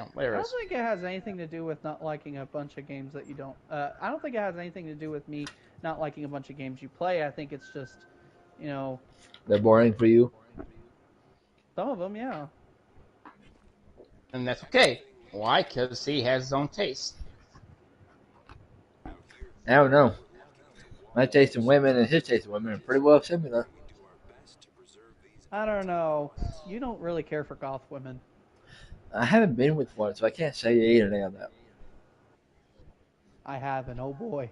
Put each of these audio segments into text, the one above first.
whatever I it don't is. think it has anything to do with not liking a bunch of games that you don't. I don't think it has anything to do with me not liking a bunch of games you play. I think it's just, you know, They're boring for you. some of them, yeah. And that's okay. Why? Because he has his own taste. I don't know. My taste in women and his taste in women are pretty well similar. I don't know. You don't really care for goth women. I haven't been with one, so I can't say anything on that. I have, and oh boy.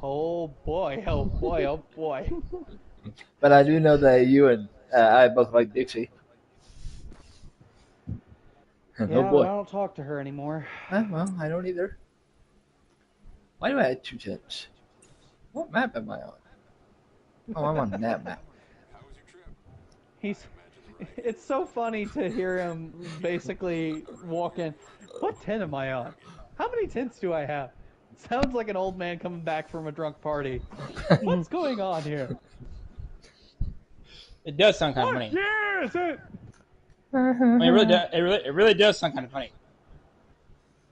Oh boy, oh boy, oh boy. But I do know that you and I both like Dixie. Oh Yeah, but I boy. don't talk to her anymore. Well, I don't either. Why do I have two tips? What map am I on? Oh, I'm on that map. He's. It's so funny to hear him basically walk in. What tent am I on? How many tents do I have? Sounds like an old man coming back from a drunk party. What's going on here? It does sound kind of What funny. year is it? I mean, it really does. It really does sound kind of funny.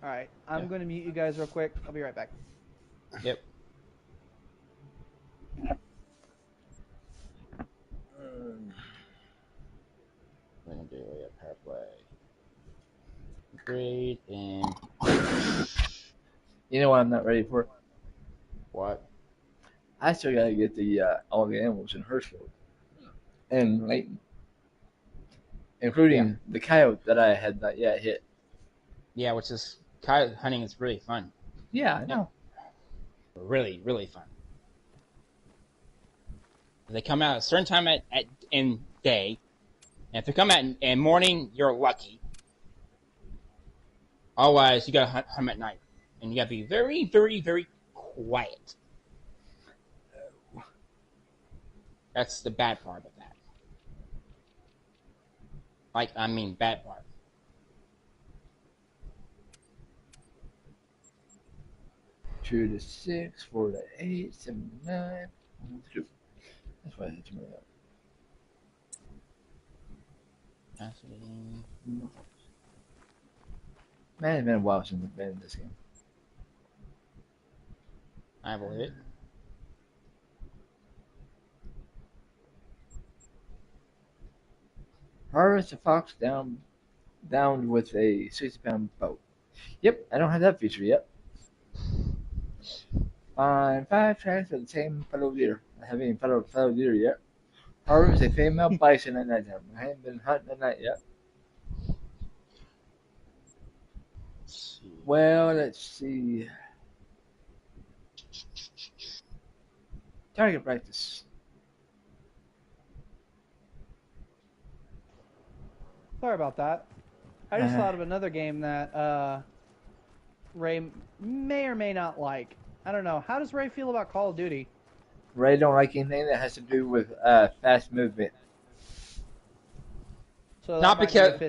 All right, I'm Yeah. going to mute you guys real quick. I'll be right back. Yep. We're gonna do a power play. Great and You know what I'm not ready for? what? I still gotta get the all the animals in Hirschfield and Layton, including the coyote that I had not yet hit. Yeah, which is coyote hunting is really fun. Yeah, I know. Really, really fun. They come out at a certain time in day, and if they come out in morning, you're lucky. Otherwise, you gotta hunt them at night, and you gotta be very, very, very quiet. That's the bad part of that. Bad part. Two to six, four to eight, seven to nine. Two. That's why I hit too many up. Man, it's been a while since I've been in this game. I believe it. Harvest a fox down with a 60-pound bow. Yep, I don't have that feature yet. Find 5 tracks of the same fellow deer. I haven't even followed a fellow deer yet. Harvest a female bison at nighttime. I haven't been hunting at night yet. Well, let's see. Target practice. Sorry about that. I just thought of another game that Ray may or may not like. I don't know. How does Ray feel about Call of Duty? Ray don't like anything that has to do with fast movement. So Not because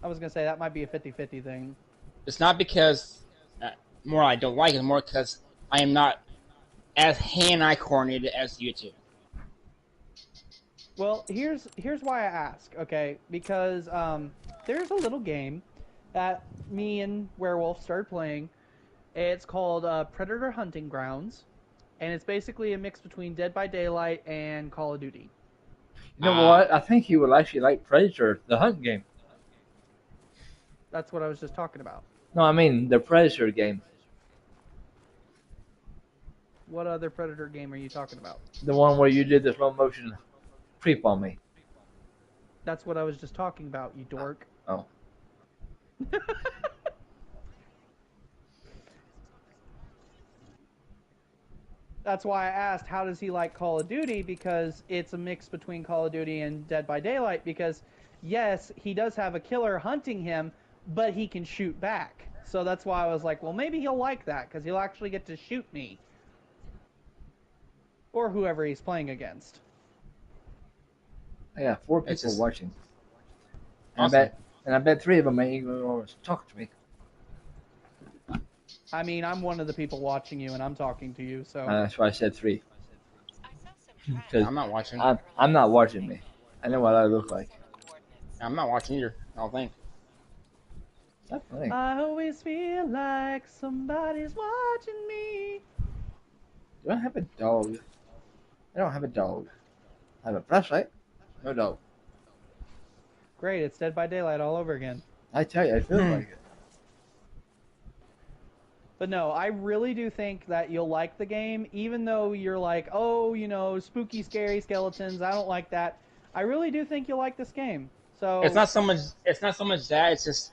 I was gonna say that might be a 50-50 thing. it's not because more I don't like it, more because I am not as hand-eye coordinated as you two. Well, here's why I ask. Okay, because there's a little game that me and Werewolf started playing. It's called Predator Hunting Grounds, and it's basically a mix between Dead by Daylight and Call of Duty. You know what? I think he would actually like Predator, the hunting game. That's what I was just talking about. No, I mean the Predator game. What other Predator game are you talking about? The one where you did the slow motion creep on me. That's what I was just talking about, you dork. Oh. That's why I asked, how does he like Call of Duty? Because it's a mix between Call of Duty and Dead by Daylight. Because, yes, he does have a killer hunting him, but he can shoot back. So that's why I was like, well, maybe he'll like that, because he'll actually get to shoot me. Or whoever he's playing against. I got 4 people It's just watching. awesome. And I bet 3 of them ain't even going to talk to me. I mean, I'm one of the people watching you, and I'm talking to you, so... That's why I said 3. Because I'm not watching. I'm not watching me. I know what I look like. I'm not watching either. I don't think. Stop playing. I always feel like somebody's watching me. Do I have a dog? I don't have a dog. I have a flashlight. No dog. Great, it's Dead by Daylight all over again. I tell you, I feel like it. But no, I really do think that you'll like the game, even though you're like, oh, you know, spooky, scary skeletons. I don't like that. I really do think you'll like this game. So It's not so much. It's not so much that. It's just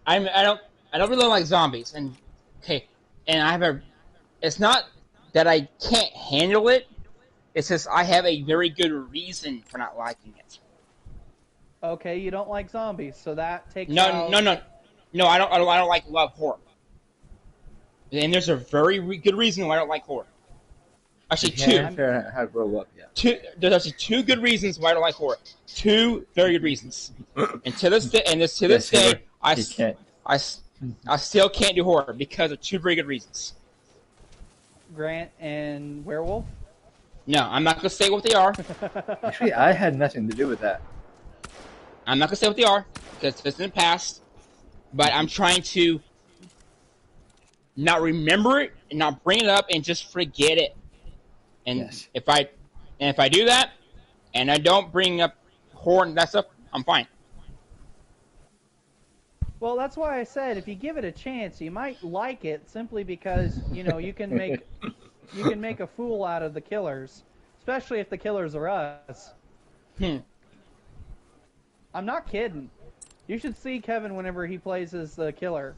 I don't really like zombies. And okay, and I have a. It's not that I can't handle it. It's just I have a very good reason for not liking it. Okay, you don't like zombies, so that takes No, out... no. I don't like love horror. And there's a very good reason why I don't like horror. Actually, You can't figure out how to grow up yet. There's actually two good reasons why I don't like horror. Two very good reasons. And to this day, I still can't do horror because of two very good reasons. Grant and Werewolf? No, I'm not gonna say what they are. Actually, I had nothing to do with that. I'm not gonna say what they are because it's in the past. But I'm trying to not remember it and not bring it up and just forget it. And Yes. if I do that and I don't bring up horror and that stuff, I'm fine. Well, that's why I said if you give it a chance, you might like it simply because, you know, you can make a fool out of the killers, especially if the killers are us. I'm not kidding. You should see Kevin whenever he plays as the killer.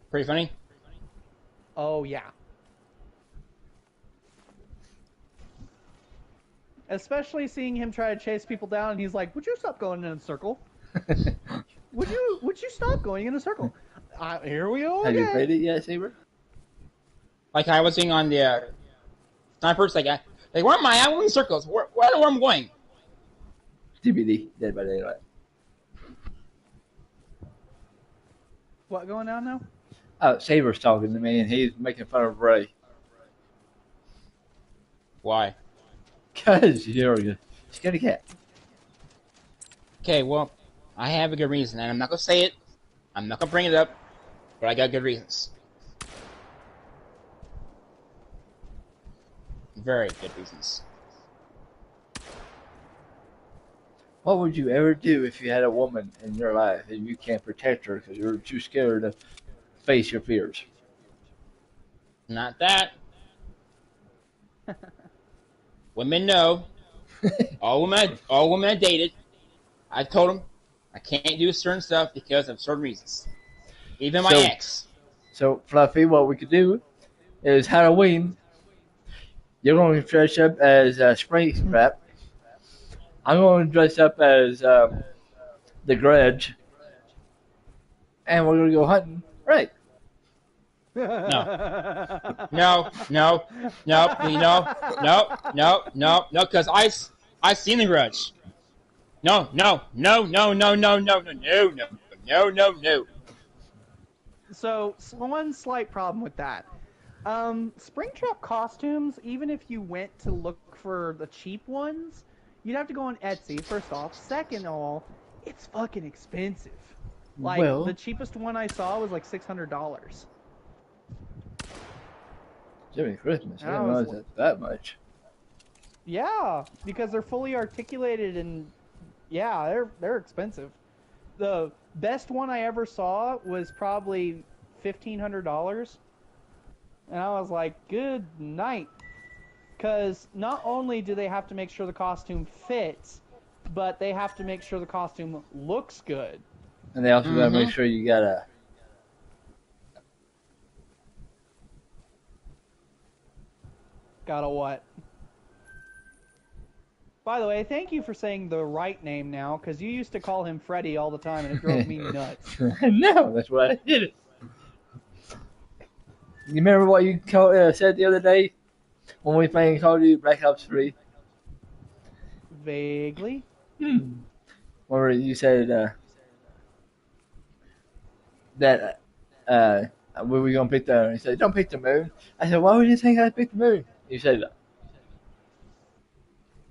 Pretty funny. Oh, yeah. Especially seeing him try to chase people down, and he's like, "Would you stop going in a circle? Would you stop going in a circle?" Here we go Have again. you played it yet, Saber? Like I was saying on the snipers, like where am I? I'm in circles. Where I'm going? DVD, Dead by Daylight. What going on now? Saber's talking to me, and he's making fun of Ray. Why? Because you're a scaredy cat. Okay, well, I have a good reason, and I'm not gonna say it. I'm not gonna bring it up, but I got good reasons. Very good reasons. What would you ever do if you had a woman in your life and you can't protect her because you're too scared to face your fears? Not that. Women know. All women I dated, I told them I can't do certain stuff because of certain reasons. Even my ex. So, Fluffy, what we could do is Halloween. You're going to dress up as Springtrap. I'm going to dress up as the Grudge. And we're going to go hunting. Right. No, because I've seen The Grudge. No. So, one slight problem with that. Springtrap costumes, even if you went to look for the cheap ones, you'd have to go on Etsy, first off. Second of all, it's fucking expensive. Like, the cheapest one I saw was like $600. Jimmy Christmas. I didn't realize that much. Yeah, because they're fully articulated and yeah, they're expensive. The best one I ever saw was probably $1,500, and I was like, "Good night," because not only do they have to make sure the costume fits, but they have to make sure the costume looks good. And they also got to make sure you got a. Got a what? By the way, thank you for saying the right name now, because you used to call him Freddy all the time, and it drove me nuts. No, that's why I did it. You remember what you said the other day when we played Call of Duty Black Ops 3? Vaguely. Where you said that we were going to pick the... He said, don't pick the moon. I said, why would you think I'd pick the moon? You said that.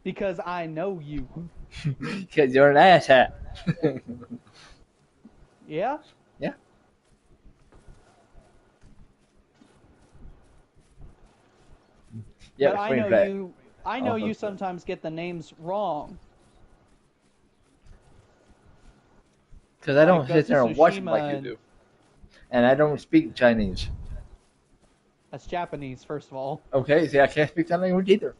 Because I know you. Because you're an asshat. Yeah. Yeah. Yeah, But I spring know back. you. I know you sometimes get the names wrong. Because I don't Like sit Ghost of there and watch them Tsushima like you and- do. And I don't speak Chinese. That's Japanese, first of all. Okay, see, I can't speak that language either.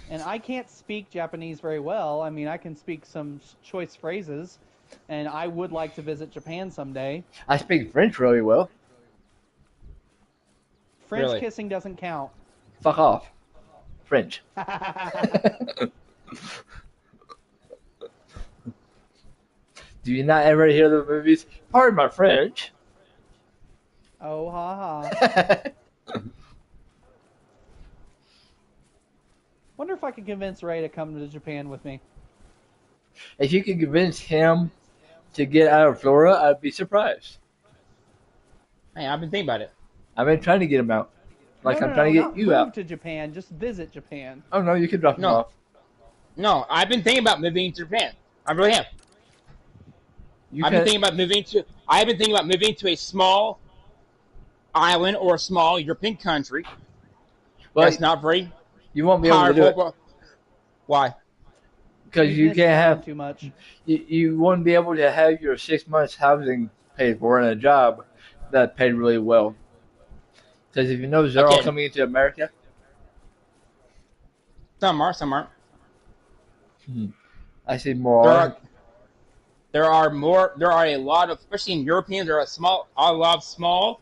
And I can't speak Japanese very well. I mean, I can speak some choice phrases, and I would like to visit Japan someday. I speak French really well. French Really? kissing doesn't count. Fuck off. French. Do you not ever hear the movies? Pardon my French. Oh, ha ha. Wonder if I could convince Ray to come to Japan with me. If you could convince him to get out of Florida, I'd be surprised. Hey, I've been thinking about it. I've been trying to get him out. Like, I'm trying to not get you move out. to Japan, just visit Japan. Oh, no, you can drop him No. off. No, I've been thinking about moving to Japan. I really have. I've been thinking about moving to. I've been thinking about moving to a small island or a small European country. Well, That's not very you won't be able to do powerful. it. Why? Because you miss can't Japan have. too much. You won't be able to have your 6 months housing paid for and a job that paid really well. Because if you notice, they're all Okay. coming into America. Some are, some aren't. I see more. There are more. There are a lot of, especially in Europeans, there are a lot of small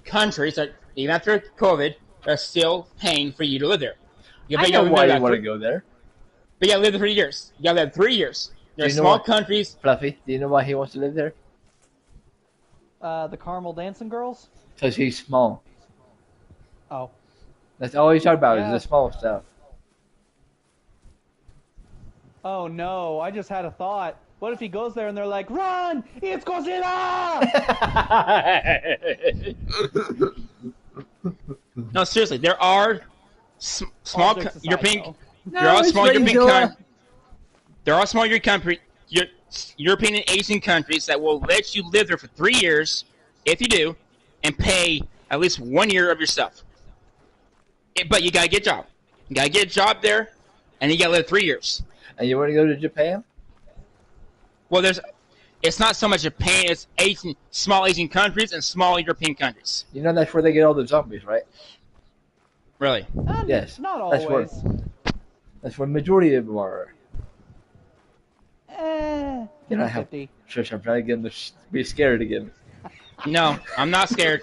countries that even after COVID are still paying for you to live there. I know why you want to go there. But you gotta live there for years. You gotta live 3 years. There are Do you know small what- countries. Fluffy, do you know why he wants to live there? The Carmel Dancing Girls? Because he's small. Oh. That's all he's talking about Yeah. is the small stuff. Oh no, I just had a thought. What if he goes there and they're like, run! It's Godzilla! No, seriously, there are small jokes aside, European. though. There are it's small European Godzilla. There are small European and Asian countries that will let you live there for 3 years, if you do, and pay at least 1 year of your stuff. But you gotta get a job. You gotta get a job there, and you gotta live 3 years. And you want to go to Japan? Well, it's not so much Japan; it's small Asian countries and small European countries. You know that's where they get all the zombies, right? Really? Yes, Not that's always. That's where the majority of them are. You know how- 50. Shush, I'm trying to get them to be scared again. No, I'm not scared.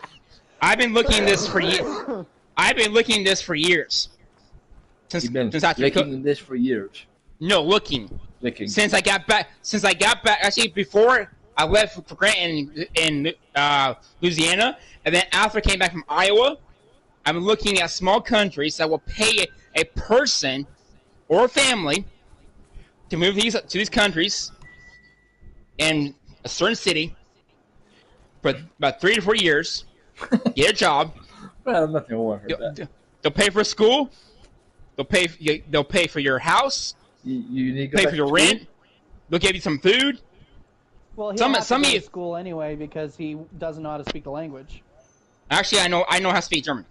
I've been looking at this for I've been looking at this for years. You've been Since after licking this for years. no looking. Licking. Since I got back, actually before I left for Grant in Louisiana, and then after I came back from Iowa, I'm looking at small countries that will pay a person or a family to move to these countries in a certain city for about 3 to 4 years, get a job. Well, nothing will work with that. They'll pay for school. They'll pay for your house. You need to go Pay back for your to school? rent. They'll give you some food. Well, he'll Some- have some to of go you- to school anyway because he doesn't know how to speak the language. Actually, I know how to speak German.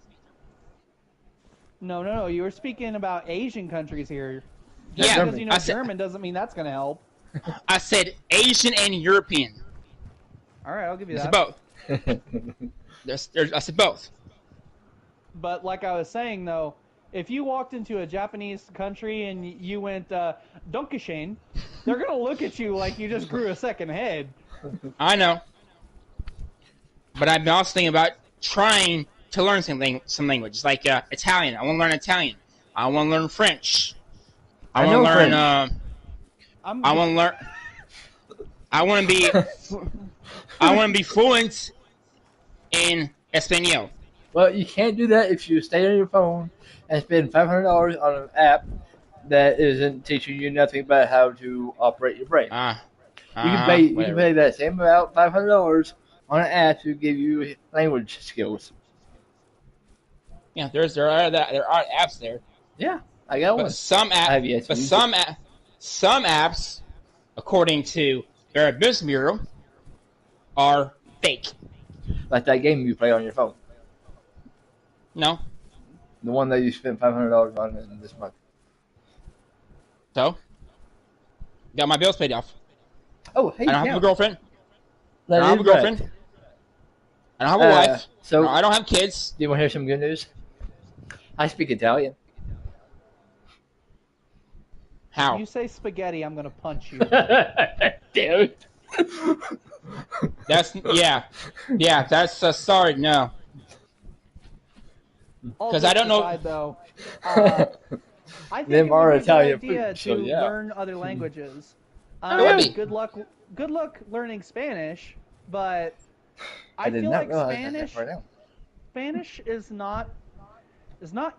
No. You were speaking about Asian countries here. Yeah, Just because German. you know I said- German doesn't mean that's going to help. I said Asian and European. All right, I'll give you I said that. both. I said both. But like I was saying, though, if you walked into a Japanese country and you went Donkishin, they're going to look at you like you just grew a second head. I know. But I've been also thinking about trying to learn some languages, like Italian. I want to learn Italian. I want to learn French. I I want to know learn. French. I want to learn. I want to be. I want to be fluent in Espanol. Well, you can't do that if you stay on your phone and spend $500 on an app that isn't teaching you nothing about how to operate your brain. You can pay that same amount, $500, on an app to give you language skills. Yeah, there are apps there, Yeah, I got one. but some I have yet apps, to but use some apps, according to Their Abyss Mural are fake. Like that game you play on your phone. No. The one that you spent $500 on in this month. So, got my bills paid off. Oh, hey, I don't have a girlfriend. That I don't have a is right. girlfriend. I don't have a wife. So, No, I don't have kids. do you want to hear some good news? I speak Italian. How? You say spaghetti, I'm gonna punch you. Dude. That's That's sorry. No, All 'Cause I don't know- aside, though, I think Them it are would be a Italian good idea food, so to yeah. learn other languages. It would be. Good luck. Good luck learning Spanish, but I did feel not like realize that Spanish. right now. Spanish is not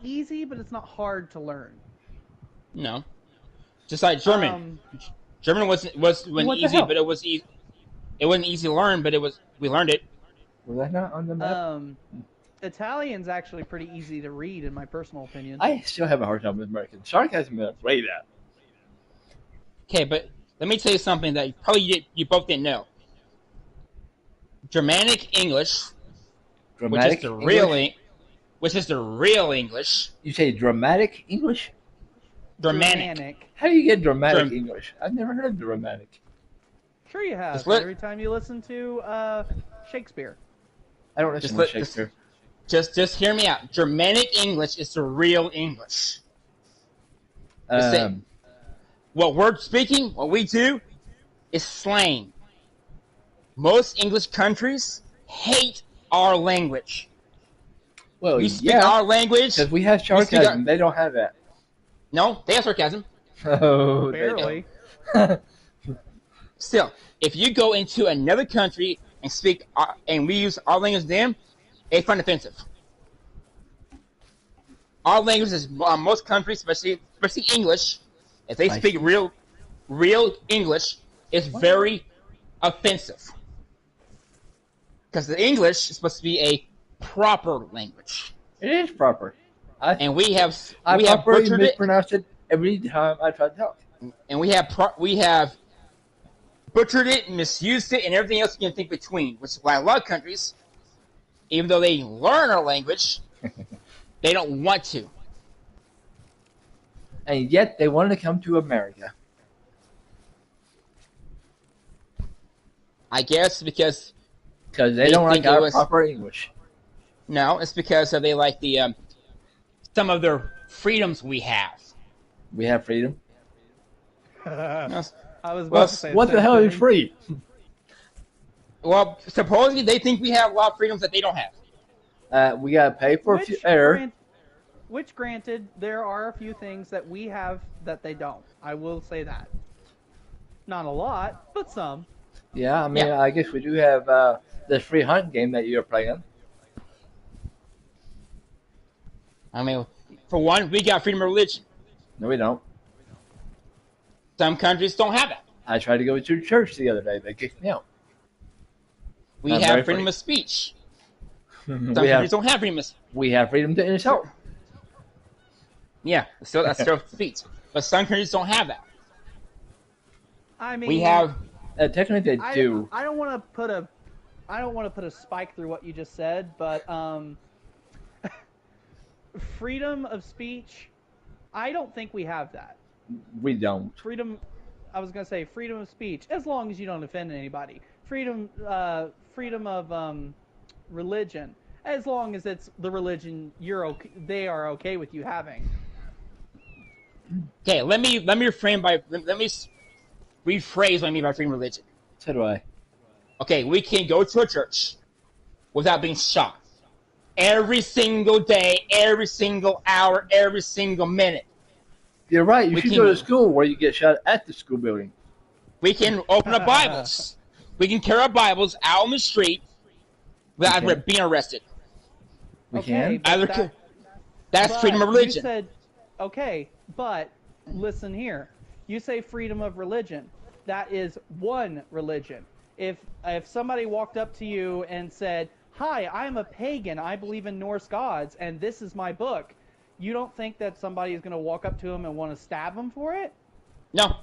easy, but it's not hard to learn. no. Just like German. German wasn't What the easy, hell? but it was easy. It wasn't easy to learn, but we learned it. Was that not on the map? Italian's actually pretty easy to read, in my personal opinion. I still have a hard time with American. Sarcasm is way that. Okay, but let me tell you something that you both didn't know. Germanic English, Dramatic which is the real English. You say dramatic English? Germanic. How do you get dramatic Germ- English? I've never heard of dramatic. Sure, you have. Just let- Every time you listen to Shakespeare. I don't listen Just to let- Shakespeare. Just hear me out. Germanic English is the real English. Um, What we're speaking, what we do, is slang. Most English countries hate our language. well, We speak yeah, our language. because we have speak our- sarcasm. They don't have that. No, they have sarcasm. Oh, they Barely. don't. Still, if you go into another country and speak, and we use our language to them, they find it offensive. Our language is most countries, especially English, if they I speak see. real English, it's very offensive. Because the English is supposed to be a proper language, It is proper. and we have I have properly butchered it, mispronounce it every time I try to talk. and we have butchered it, misused it, and everything else you can think between. Which is why a lot of countries, even though they learn our language, they don't want to. And yet they wanted to come to America. I guess because Because they They don't like think it our was- proper English. no, it's because they like the some of the freedoms we have. We have freedom. No, I was about Well, to say What the same hell is thing. free? well, supposedly they think we have a lot of freedoms that they don't have. We got to pay for a few air. Which, granted, there are a few things that we have that they don't. I will say that. Not a lot, but some. Yeah, I mean, Yeah. I guess we do have this free hunt game that you're playing. I mean, for one, we got freedom of religion. No, we don't. Some countries don't have it. I tried to go to church the other day. They kicked me out. We Not very have freedom free. of speech. Some we countries have don't have freedom of speech. we have freedom to insult. Yeah, that's still speech. But some countries don't have that. I mean, We have Technically, they do. I don't want to put a spike through what you just said, but freedom of speech, I don't think we have that. We don't. I was gonna say freedom of speech, as long as you don't offend anybody. Freedom of religion, as long as it's the religion they are okay with you having. okay. Let me rephrase what I mean by freedom of religion. So do I. Okay, we can go to a church without being shot every single day, every single hour, every single minute. You're right. You We should can- go to school where you get shot at the school building. We can open up Bibles. We can carry our Bibles out on the street without Okay. being arrested. We Okay, can. but Either that's but freedom of religion. You said, okay, but listen here. You say freedom of religion. That is one religion. If somebody walked up to you and said, "Hi, I'm a pagan. I believe in Norse gods, and this is my book," you don't think that somebody is going to walk up to him and want to stab him for it? No,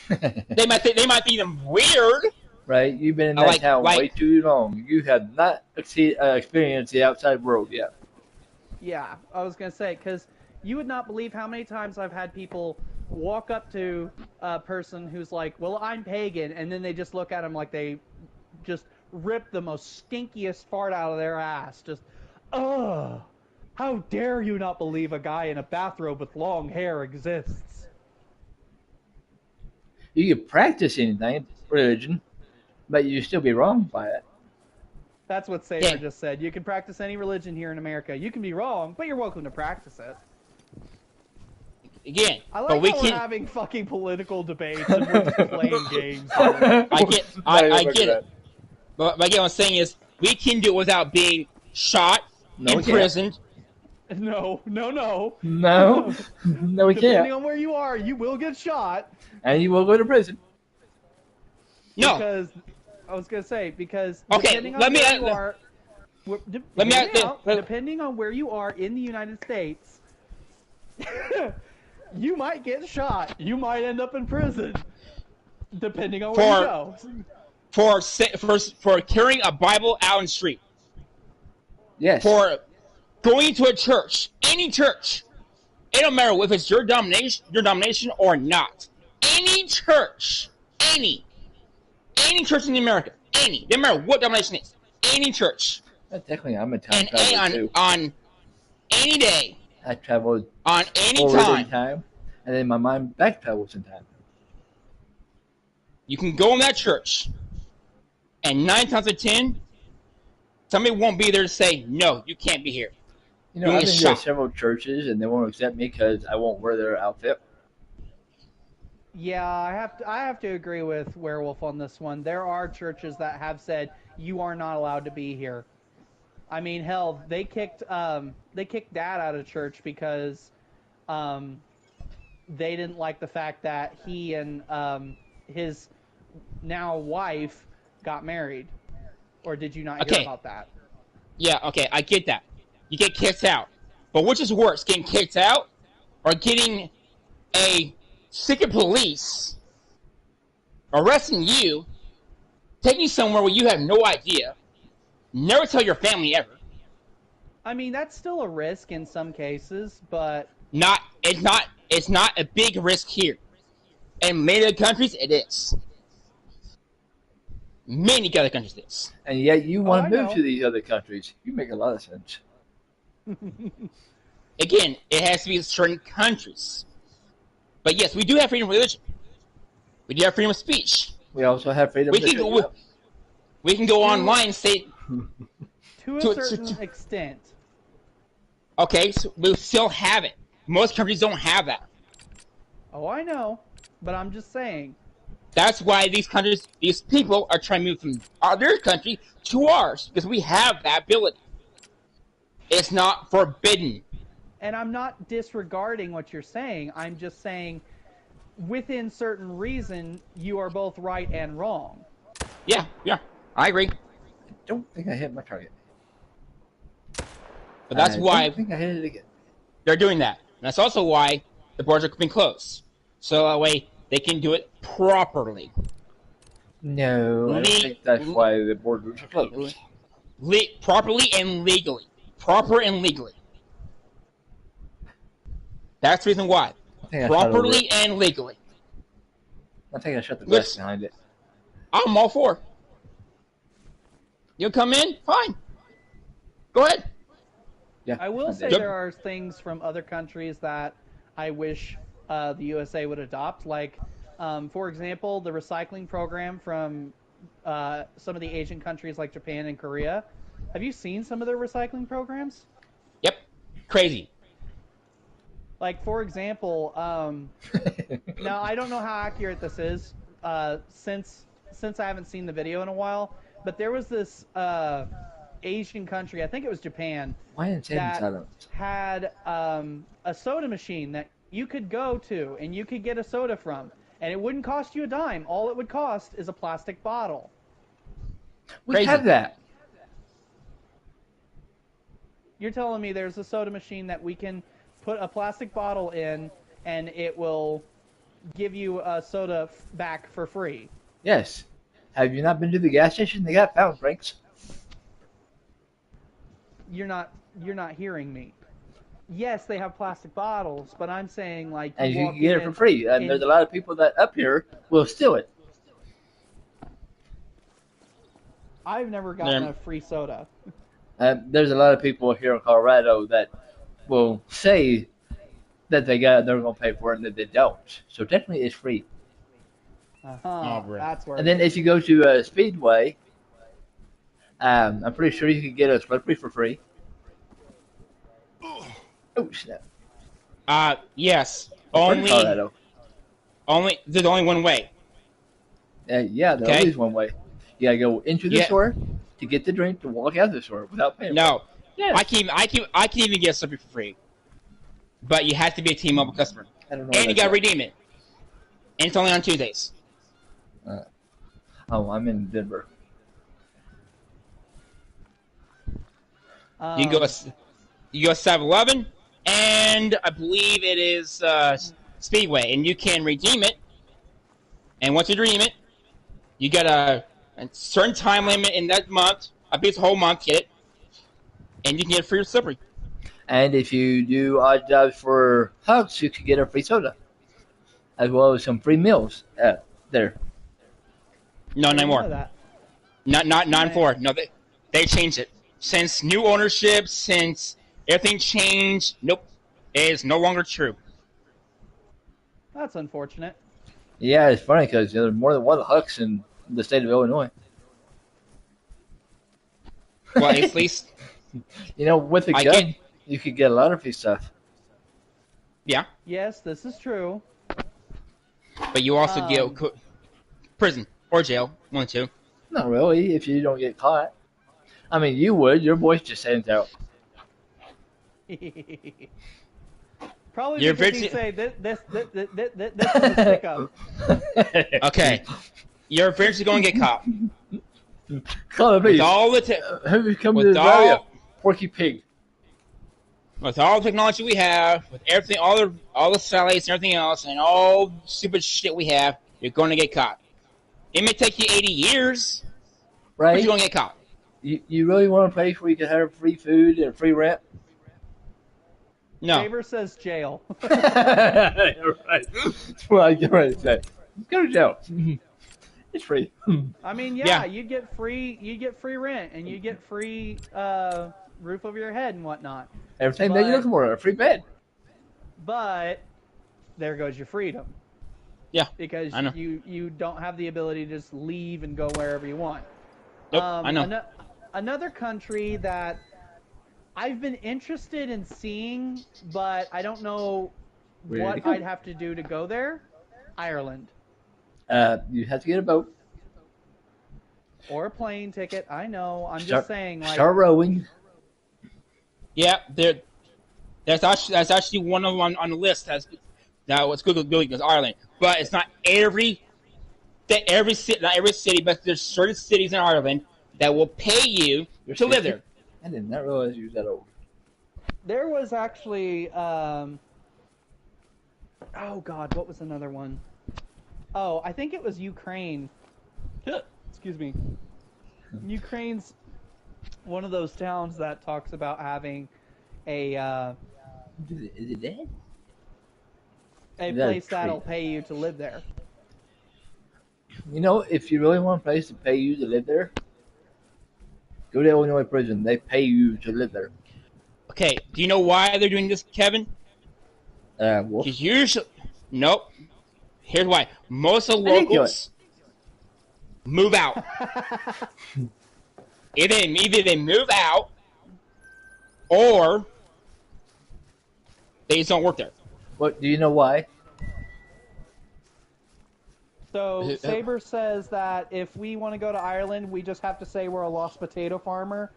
They might think them weird. Right? You've been in I that like- town like- way too long. You have not experienced the outside world yet. Yeah, I was gonna say, because you would not believe how many times I've had people walk up to a person who's like, "Well, I'm pagan," and then they just look at them like they just rip the most stinkiest fart out of their ass. Just, ugh! How dare you not believe a guy in a bathrobe with long hair exists? You can practice anything, religion, but you still be wrong by it. That's what Saber Yeah. just said. You can practice any religion here in America. You can be wrong, but you're welcome to practice it. Again, I like but we how we're can. having fucking political debates and we're just playing games here. I get it. But again, what I'm saying is we can do it without being shot, No, we can't. imprisoned. No. No, no, we Depending can't. on where you are, you will get shot. And you will go to prison. No, Because I was gonna say Okay, depending on let me where add- you are, let me hear add- out, depending on where you are in the United States, you might get shot. You might end up in prison, depending on where you go. for carrying a Bible out in the street, Yes. for going to a church, any church. It don't matter if it's your denomination or not. Any church, any church in America, no matter what denomination it is, any church, Technically, I'm a time and traveler too. on any day, I traveled on any forward time, in time, and then my mind back travels in time. you can go in that church, and 9 times out of 10, somebody won't be there to say, no, you can't be here. You know, You'll I've get been to shot. several churches, and they won't accept me because I won't wear their outfit. Yeah, I have to agree with Werewolf on this one. There are churches that have said you are not allowed to be here. I mean, hell, they kicked Dad out of church because they didn't like the fact that he and his now wife got married. Or did you not hear Okay. about that? Yeah, okay, I get that. You get kicked out. But which is worse, getting kicked out or getting a secret police arresting you, taking you somewhere where you have no idea, never tell your family ever. I mean, that's still a risk in some cases, but It's not a big risk here. In many other countries, it is. Many other countries, it is. And yet you want I to move know. to these other countries. You make a lot of sense. Again, it has to be certain countries. But yes, we do have freedom of religion. We do have freedom of speech. We also have freedom We to can go, we can go online and say, to a To- certain extent. okay, so we still have it. Most countries don't have that. Oh, I know, but I'm just saying. That's why these people are trying to move from their country to ours, because we have that ability. It's not forbidden. And I'm not disregarding what you're saying. I'm just saying, within certain reason, you are both right and wrong. Yeah, I agree. I don't think I hit my target. But that's I why don't think I hit it again. they're doing that. And that's also why the borders are being closed. So that way they can do it properly. No, I don't think that's why the borders are closed. Properly and legally. Proper and legally. That's the reason why. I think I shut over Properly it. and legally. I think I shut the glass Listen. behind it. I'm all for it. You'll come in? Fine. Go ahead. Yeah, I will say did. there are things from other countries that I wish the USA would adopt. Like, for example, the recycling program from some of the Asian countries like Japan and Korea. Have you seen some of their recycling programs? Yep. Crazy. Like, for example, now I don't know how accurate this is since I haven't seen the video in a while, but there was this Asian country, I think it was Japan, Why in that silence? had a soda machine that you could go to and you could get a soda from, and it wouldn't cost you a dime. All it would cost is a plastic bottle. We Crazy. have that. You're telling me there's a soda machine that we can put a plastic bottle in and it will give you a soda back for free. Yes. Have you not been to the gas station? They got fountain drinks. You're not hearing me. Yes, they have plastic bottles, but I'm saying like And you walk can get it in for free. And there's a lot of people that up here will steal it. I've never gotten Yeah. a free soda. There's a lot of people here in Colorado that will say that they're going to pay for it and that they don't. So technically it's free. Oh, bro. That's where. And then if you go to Speedway, I'm pretty sure you can get a Slurpee for free. Oh, snap. Yes. For Colorado. There's only one way. Yeah, there's Okay. always one way. You got to go into the Yeah. store to get the drink to walk out of the store without paying. No. Yeah. I can even get something for free. But you have to be a T-Mobile customer. I don't know. And you gotta redeem it. And it's only on Tuesdays. Oh, I'm in Denver. You can go 7-Eleven, and I believe it is Speedway, and you can redeem it. And once you redeem it, you get a certain time limit in that month. I think it's a whole month, get it, and you can get a free Slippery. And if you do odd jobs for Hugs, you can get a free soda, as well as some free meals there. No, I didn't no more. know that. Not 9-4. No, they changed it since new ownership, since everything changed. Nope, it is no longer true. That's unfortunate. Yeah, it's funny because there's more than one Hugs in the state of Illinois. Well, at least, You know, with a I gun, get- you could get a lot of free stuff. yeah, Yes, this is true. but you also get Um, prison or jail, one or two. Not really, if you don't get caught. I mean, you would. Your voice just stands out. Probably You're because you very- say this is a stick up. Okay, you're eventually going to get caught. Call it, please. With all the Have you come to with this area? all Porky Pig. with all the technology we have, with everything, all the satellites and everything else, and all the stupid shit we have, you're going to get caught. It may take you 80 years, but Right? you're going to get caught. You really want a place where you can have free food and free rent? No. Saber says jail. Right. That's what I get ready to say. Go to jail. It's free. I mean, Yeah. you get free rent and you get free roof over your head and whatnot. Everything that you're looking for, a free bed. But there goes your freedom. Yeah, Because I know. you don't have the ability to just leave and go wherever you want. Nope, I know. Another country that I've been interested in seeing, but I don't know Where what to go? I'd have to do to go there. Ireland. You have to get a boat. Or a plane ticket. I know. I'm Start- just saying. Like, Start rowing. Yeah, that's actually one of them on the list. Now what's good is Ireland, but it's not every city, but there's certain cities in Ireland that will pay you to live there. I did not realize you were that old. there was actually. Oh God, what was another one? Oh, I think it was Ukraine. Excuse me. Ukraine's one of those towns that talks about having a Is it dead? a That place is that'll great. pay you to live there. You know, if you really want a place to pay you to live there, go to Illinois prison. They pay you to live there. Okay, do you know why they're doing this, Kevin? Well, Because usually, nope. Here's why: most of the I didn't do locals move out. Either they move out, or they just don't work there. what do you know why? So Saber says that if we want to go to Ireland, we just have to say we're a lost potato farmer.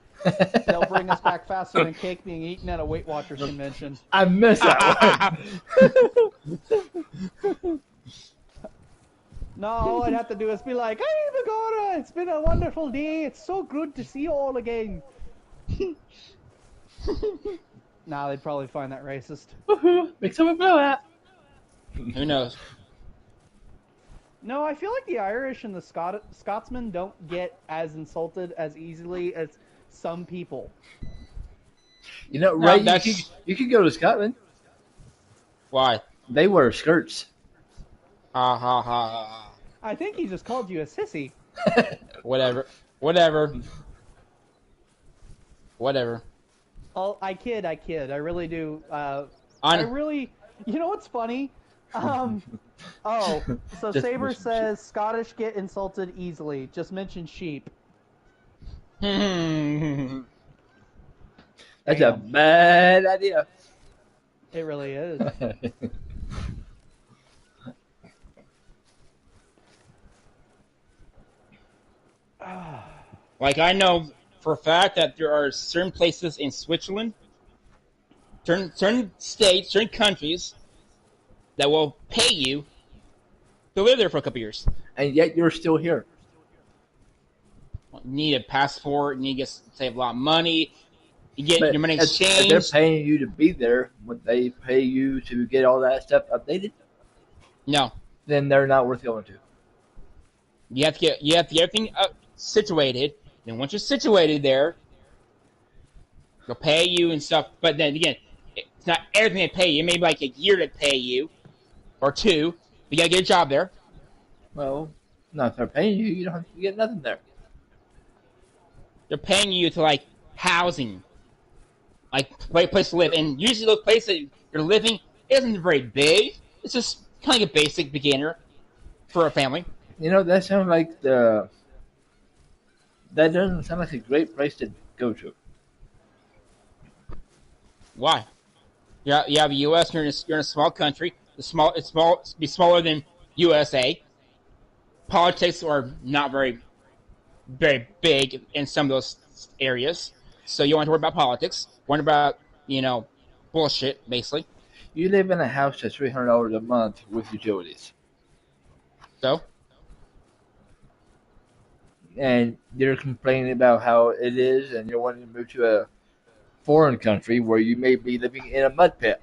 They'll bring us back faster than cake being eaten at a Weight Watchers convention. I missed that one. No, all I'd have to do is be like, "Hey, Magora, it's been a wonderful day. It's so good to see you all again." Nah, they'd probably find that racist. Woohoo! Make someone blow out. Who knows? No, I feel like the Irish and the Scotsmen don't get as insulted as easily as some people. You know, No, Ray, that's you could go to Scotland. why. They wear skirts. Ha ha ha ha. I think he just called you a sissy. Whatever. Whatever. Whatever. Oh, I kid. I really do. On I really. You know what's funny? So Just Saber mention says Scottish get insulted easily. Just mention sheep. That's a Damn. bad idea. It really is. like I know for a fact that there are certain places in Switzerland, certain states, certain countries that will pay you to live there for a couple years. And yet you're still here. You need a passport. You need to save a lot of money. You get But your money if they're exchanged. paying you to be there, would they pay you to get all that stuff updated? No, Then they're not worth going to. you have to get everything situated. And once you're situated there, they'll pay you and stuff. But then again, it's not everything they pay you. It may be like a year to pay you, or two. You gotta get a job there. Well, no, if they're paying you, you don't have to get nothing there. They're paying you to like housing, like place to live. And usually those places that you're living isn't very big. It's just kind of like a basic beginner for a family. You know, that sounds like that doesn't sound like a great place to go to. Why? You have the U.S. You're in a small country. It's be smaller than USA. Politics are not very big in some of those areas, so you don't have to worry about politics. Worry about bullshit basically. You live in a house that's $300 a month with utilities, So and you're complaining about how it is, and you're wanting to move to a foreign country where you may be living in a mud pit.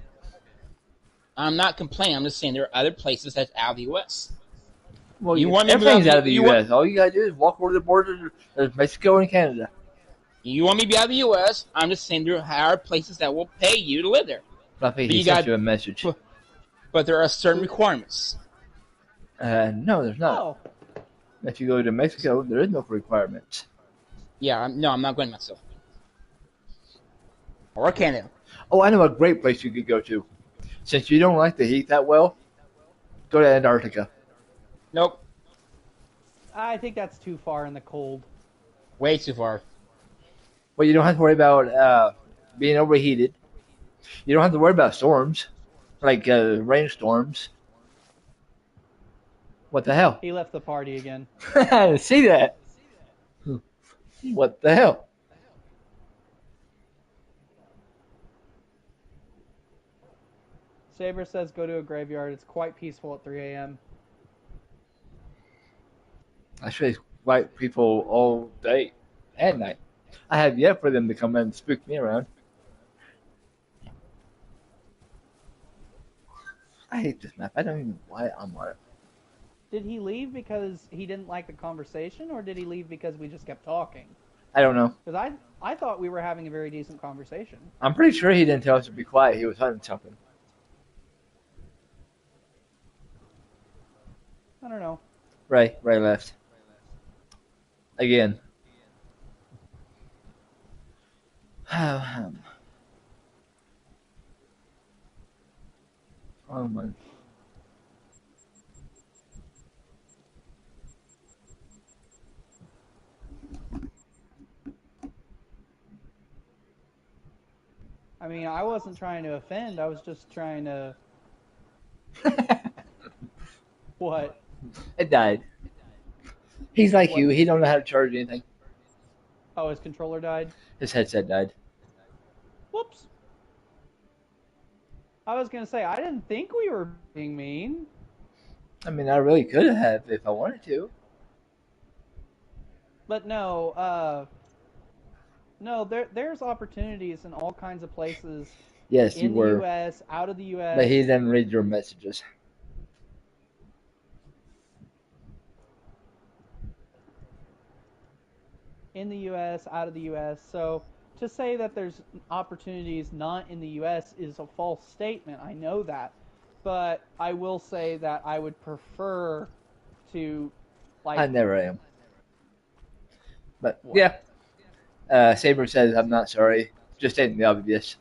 I'm not complaining. I'm just saying there are other places that's out of the U.S. Well, You want me to everything's be out of the you U.S. All you gotta do is walk over the border of Mexico and Canada. You want me to be out of the U.S. I'm just saying there are places that will pay you to live there, I think But he you sent got- you a message. but there are certain requirements. No, there's not. Oh, If you go to Mexico, there is no requirements. Yeah, I'm not going to myself. Or Canada. Oh, I know a great place you could go to. Since you don't like the heat that well, go to Antarctica. Nope, I think that's too far in the cold. way too far. Well, you don't have to worry about being overheated. You don't have to worry about storms, like rainstorms. What the hell? He left the party again. I didn't see that. What the hell? Saber says go to a graveyard. It's quite peaceful at 3 a.m. I chase white people all day and night. I have yet for them to come and spook me around. I hate this map. I don't even know why I'm on it. Did he leave because he didn't like the conversation, or did he leave because we just kept talking? I don't know. Because I thought we were having a very decent conversation. I'm pretty sure he didn't tell us to be quiet. He was hunting something. I don't know. Ray left. Again. Oh my. I mean, I wasn't trying to offend. I was just trying to. What? It died. He's like What? you. He don't know how to charge anything. Oh, his controller died? His headset died. Whoops. I was going to say, I didn't think we were being mean. I mean, I really could have if I wanted to. But no, there's opportunities in all kinds of places Yes, you in the were. U.S., out of the U.S. But he didn't read your messages. in the U.S., out of the U.S. So to say that there's opportunities not in the U.S. is a false statement. I know that, but I will say that I would prefer to, I like, never am. But what? yeah, Saber says I'm not sorry. Just stating the obvious.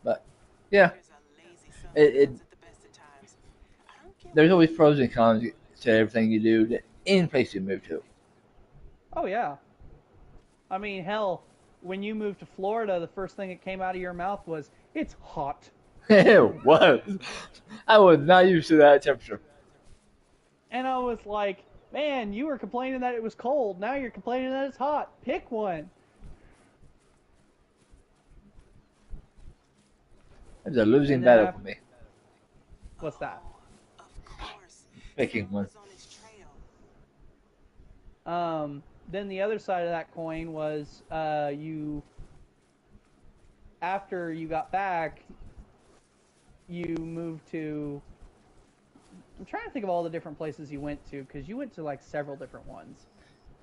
But yeah, it there's always pros and cons to everything you do, to any place you move to. Oh yeah. I mean, hell, when you moved to Florida, the first thing that came out of your mouth was, "It's hot." It was. I was not used to that temperature. And I was like, "Man, you were complaining that it was cold. Now you're complaining that it's hot. Pick one." It was a losing And then battle after, for me, what's that? picking one. Then the other side of that coin was after you got back, you moved to. I'm trying to think of all the different places you went to because you went to like several different ones.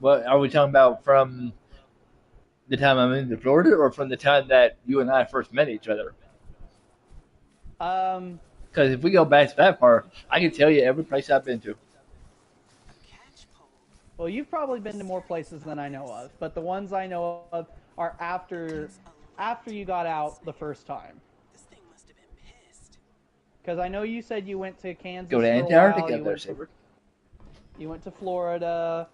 What are we talking about, from the time I moved to Florida, or from the time that you and I first met each other? Um, Because if we go back to that far, I can tell you every place I've been to. well, you've probably been to more places than I know of, but the ones I know of are after you got out the first time. Because I know you said you went to Kansas Go to for a Antarctica while. there, Saber. You went to Florida.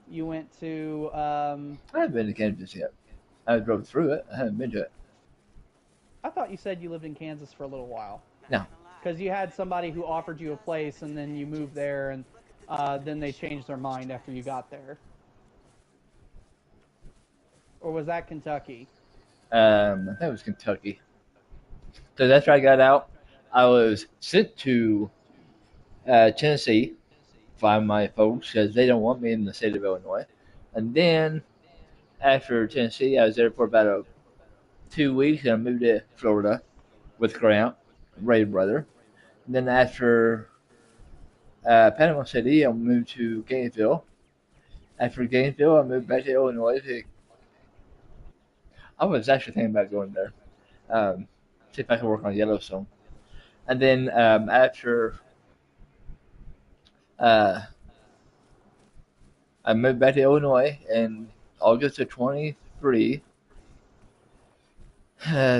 You went to. I haven't been to Kansas yet. I drove through it. I haven't been to it. I thought you said you lived in Kansas for a little while. No. Because you had somebody who offered you a place, and then you moved there, and then they changed their mind after you got there. Or was that Kentucky? I think it was Kentucky. Because after I got out, I was sent to Tennessee by my folks because they don't want me in the state of Illinois. And then after Tennessee, I was there for about 2 weeks, and I moved to Florida with Grant, Ray's brother. And then after Panama City, I moved to Gainesville. After Gainesville, I moved back to Illinois. I was actually thinking about going there. See if I can work on Yellowstone. And then after uh, I moved back to Illinois in August of 23.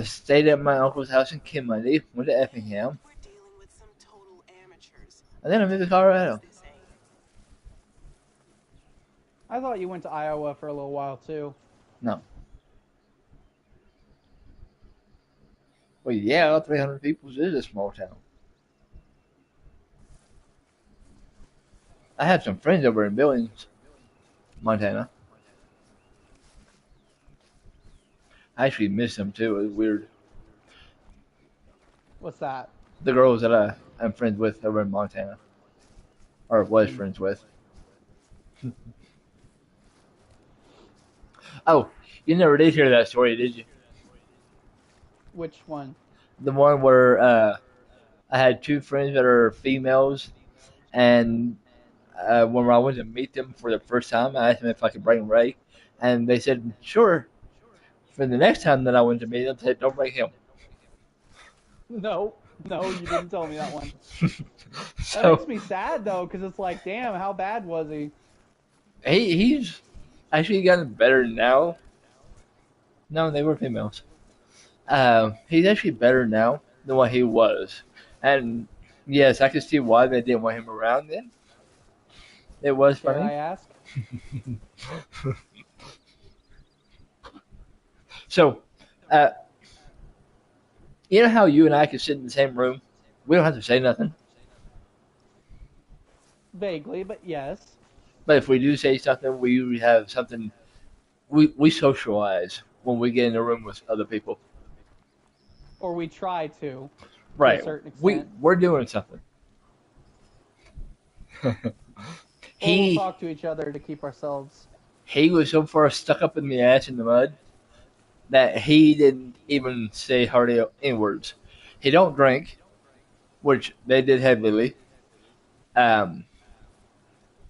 Stayed at my uncle's house in Kimberly, went to Effingham, and then I moved to Colorado. I thought you went to Iowa for a little while too. No. Well, yeah, 300 people is a small town. I have some friends over in Billings, Montana. I actually miss them too. It was weird. What's that? The girls that I'm friends with over in Montana, or was friends with. Oh, you never did hear that story, did you? Which one? The one where I had two friends that are females, and when I went to meet them for the first time, I asked them if I could bring Ray, and they said sure. For the next time that I went to meet them, they said don't bring him. No, you didn't tell me that one. That So makes me sad though, because it's like, damn, how bad was he? he's actually gotten better now. No, they were females. He's actually better now than what he was, and yes, I can see why they didn't want him around then. It was Dare funny. I ask? So, uh, you know how you and I can sit in the same room? We don't have to say nothing. Vaguely, but yes. But if we do say something, we usually have something. We socialize when we get in a room with other people. Or we try to Right. a certain We extent. we're doing something. Or we'll he talk to each other to keep ourselves. he was so far stuck up in the ass in the mud that he didn't even say hardly any words. He don't drink. which they did heavily. Um,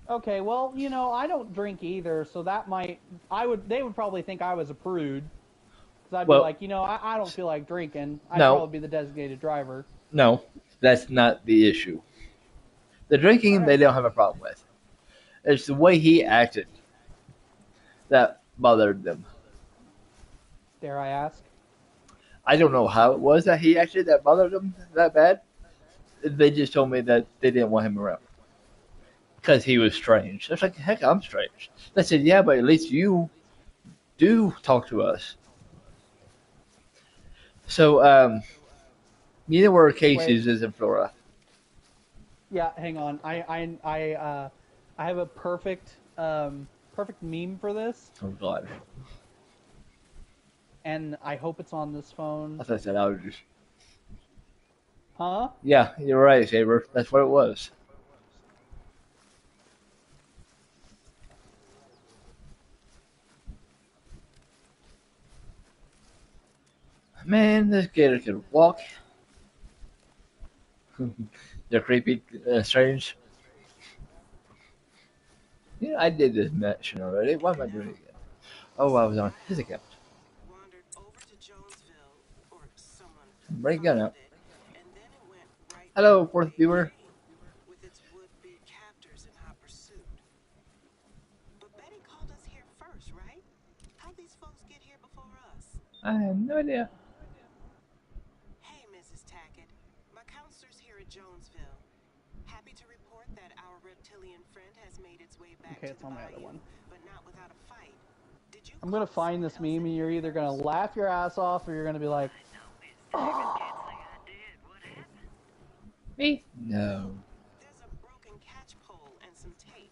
Okay, well, I don't drink either, so that they would probably think I was a prude. Because I'd be well, like, I don't feel like drinking. I'd no. probably be the designated driver. no, that's not the issue. The drinking Alright. they don't have a problem with. It's the way he acted that bothered them. Dare I ask? I don't know how it was that he acted that bothered them that bad. They just told me that they didn't want him around because he was strange. I was like, heck, I'm strange. They said, yeah, but at least you do talk to us. So, you know where Casey's is in Florida. Yeah, hang on. I have a perfect meme for this, Oh God! and I hope it's on this phone. I thought that allergies. Huh? Yeah, you're right, Saber. That's what it was. Man, this gator could walk. They're creepy, strange. Yeah, I did this mission already. Why am I doing it again? Oh, I was on his account. Bring gun up. Hello, fourth viewer. I have no idea. Hey, Mrs. Tackett. My counselors here at Jonesville. Happy to report that our reptilian friend has made its way back Okay, to it's the on my other bayou, one. but not without a fight. Did you I'm gonna find this meme, and you're either gonna laugh your ass off, or you're gonna be like, "Oh." Me? No. There's a broken catch pole and some tape.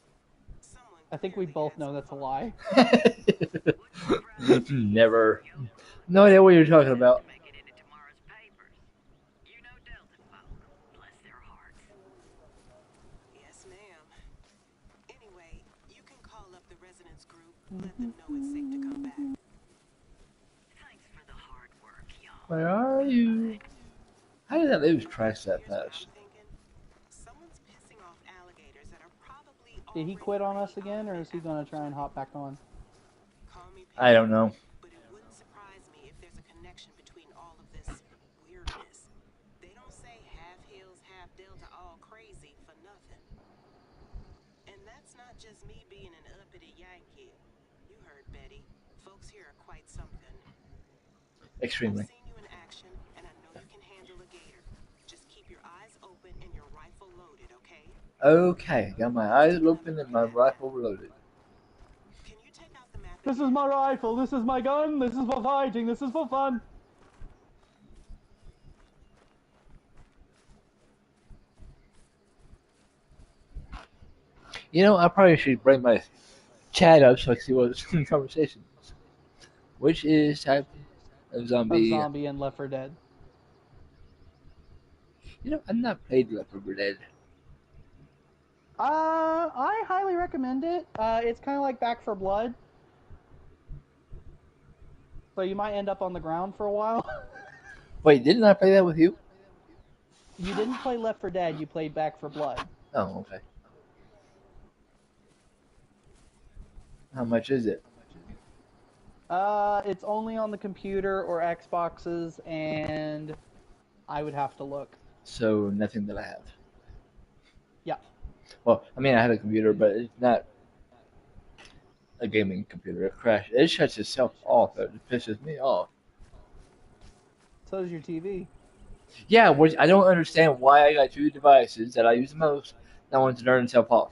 Someone I think we clearly both had know some that's a fun. lie. Never. No idea what you're talking about. Yes, ma'am. Anyway, you can call up the residents group. Let them know it's safe to come back. Thanks for the hard work, y'all. Where are you? How did that lose tracks that Here's what I'm fast? thinking. Someone's pissing off alligators that are probably Did he already quit on us preying again, or the is he gonna try and hop back on? Call me I don't know. but it wouldn't surprise me if there's a connection between all of this weirdness. They don't say half hills, half delta, all crazy for nothing. And that's not just me being an uppity Yankee. You heard Betty. Folks here are quite something. Extremely. I've seen you in action, and I know you can handle a gator. Just keep your eyes open and your rifle loaded, okay? Okay, got my eyes open and my rifle loaded. Can you take out the map? This is my rifle. This is my gun. This is for fighting. This is for fun. You know, I probably should bring my chat up so I can see what's in the conversation. Which is type of A zombie. zombie and Left 4 Dead. You know, I've not played Left 4 Dead. I highly recommend it. It's kind of like Back 4 Blood. So you might end up on the ground for a while. Wait, didn't I play that with you? You didn't play Left 4 Dead, you played Back 4 Blood. Oh, okay. How much is it? It's only on the computer or Xboxes, and I would have to look. So, nothing that I have. Yeah. Well, I mean, I have a computer, but it's not a gaming computer. It crashes. It shuts itself off. It pisses me off. So does your TV. Yeah, which I don't understand why I got two devices that I use the most. That one's turning itself off.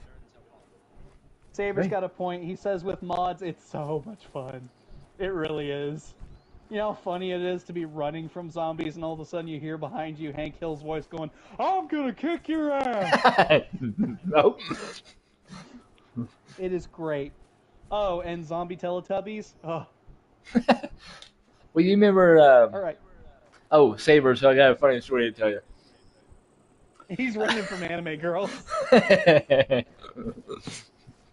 Saber's Right. got a point. He says with mods, it's so much fun. It really is. You know how funny it is to be running from zombies and all of a sudden you hear behind you Hank Hill's voice going, "I'm gonna kick your ass!" Nope. It is great. Oh, and zombie Teletubbies? Oh, Well, you remember... alright. Oh, Saber, so I got a funny story to tell you. He's running from Anime Girls.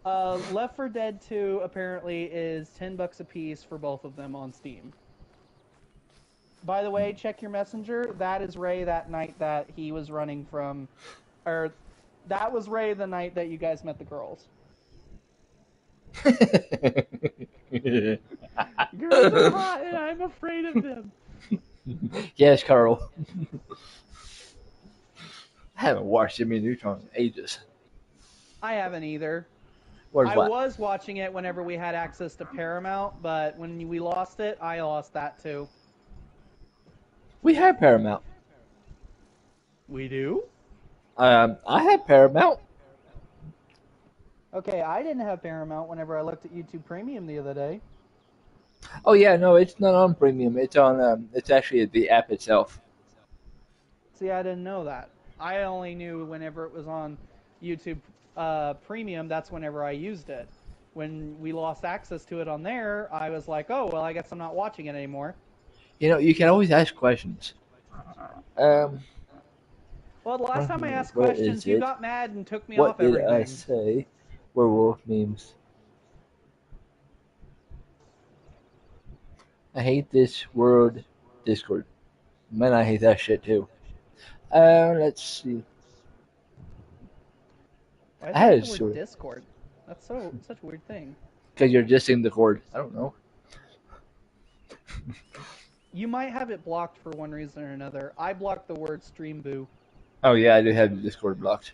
Left 4 Dead 2 apparently is $10 a piece for both of them on Steam. By the way, check your messenger. That is Ray that night that he was running from, or that was Ray the night that you guys met the girls. Girls are hot, and I'm afraid of them. Yes, Carl. I haven't watched Jimmy Neutron in ages. I haven't either. Where's I what? was watching it whenever we had access to Paramount, but when we lost it, I lost that too. We have Paramount. We do? I have Paramount. Okay, I didn't have Paramount whenever I looked at YouTube Premium the other day. Oh yeah, no, it's not on Premium. It's on. It's actually the app itself. See, I didn't know that. I only knew whenever it was on YouTube Premium, that's whenever I used it. When we lost access to it on there, I was like, oh, well, I guess I'm not watching it anymore. You know, you can always ask questions. Well, the last time I asked What questions, is you it? got mad and took me What off did everything. I say? Werewolf memes. I hate this word, Discord. Man, I hate that shit too. Let's see. Why I had is a the story. word Discord? That's such a weird thing. Because you're dissing the cord. I don't know. You might have it blocked for one reason or another. I blocked the word stream boo. Oh yeah, I do have the Discord blocked.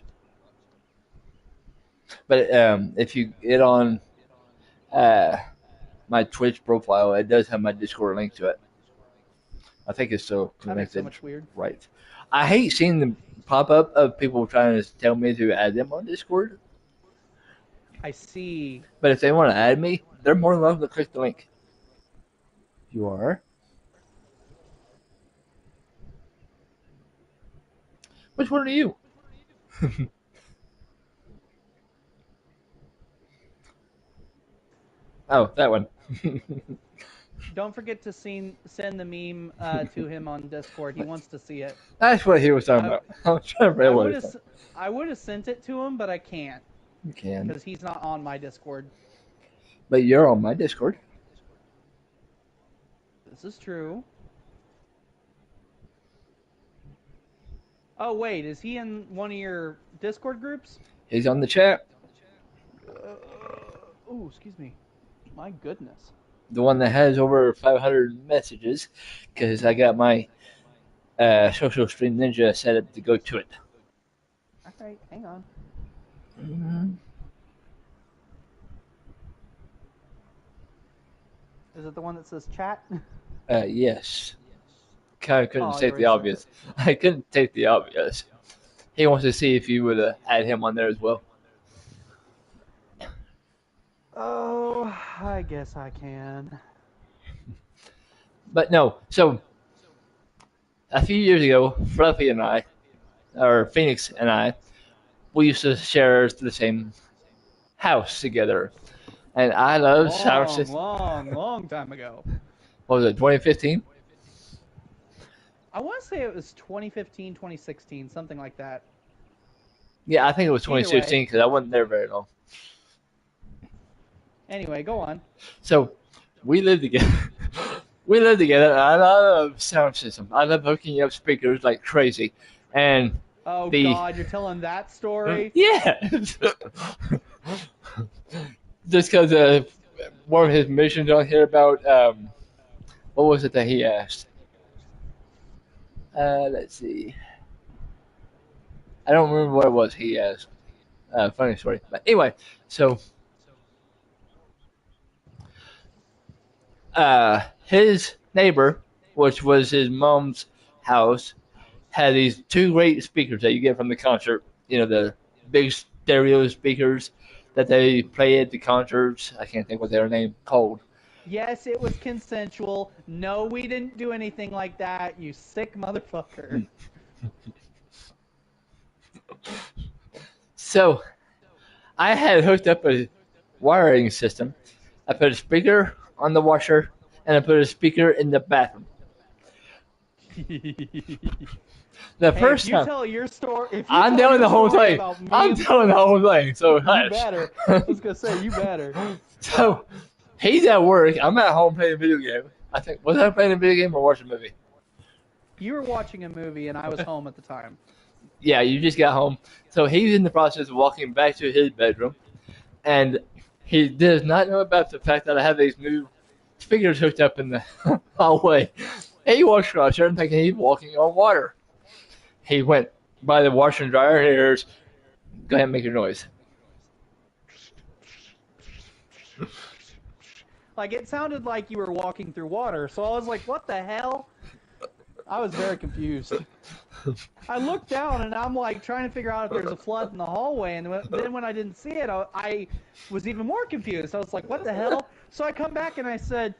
But if you get on my Twitch profile, it does have my Discord link to it. I think it's still That makes so connected. much weird. Right. I hate seeing the pop up of people trying to tell me to add them on Discord. I see. But if they want to add me, they're more than welcome to click the link. You are? Which one are you? Oh, that one. Don't forget to send the meme to him on Discord. He wants to see it. That's what he was talking about. I was trying to remember what he was talking I would have sent it to him, but I can't about. You can. because he's not on my Discord. But you're on my Discord. This is true. Oh wait, is he in one of your Discord groups? He's on the chat. Oh, excuse me. My goodness. The one that has over 500 messages, because I got my Social Stream Ninja set up to go to it. Alright, hang on. Mm-hmm. Is it the one that says chat? Yes. Kind of couldn't Oh, take you the already obvious. I couldn't take the obvious. He wants to see if you would add him on there as well. Oh, I guess I can. But no, so a few years ago, Fluffy and I, or Phoenix and I, we used to share the same house together. And I love Sour System. Long time ago. What was it, 2015? I want to say it was 2015, 2016, something like that. Yeah, I think it was Either way. 2016 because I wasn't there very long. Anyway, go on. So we lived together. We lived together, and I love Sound System. I love hooking up speakers like crazy. And Oh The- God, you're telling that story? yeah, just because one of his missions on here about what was it that he asked? Let's see. I don't remember what it was he asked. Funny story, but anyway, so his neighbor, which was his mom's house, had these two great speakers that you get from the concert. You know, the big stereo speakers that they play at the concerts. I can't think what their name called. Yes, it was consensual. No, we didn't do anything like that, you sick motherfucker. So I had hooked up a wiring system. I put a speaker on the washer, and I put a speaker in the bathroom. The Hey, first if you time. tell your story, if you I'm tell telling the your whole story thing. about me I'm and- telling the whole thing. So you hush. better. I was gonna say you better. So he's at work. I'm at home playing a video game. I think was I playing a video game or watching a movie? You were watching a movie, and I was home at the time. Yeah, you just got home. So he's in the process of walking back to his bedroom, and he does not know about the fact that I have these new speakers hooked up in the hallway. He walks across there and thinking he's walking on water. He went by the washer and dryer and he hears, go ahead and make your noise. Like, it sounded like you were walking through water, so I was like, what the hell? I was very confused. I looked down, and I'm, like, trying to figure out if there's a flood in the hallway, and then when I didn't see it, I was even more confused. I was like, what the hell? So I come back, and I said,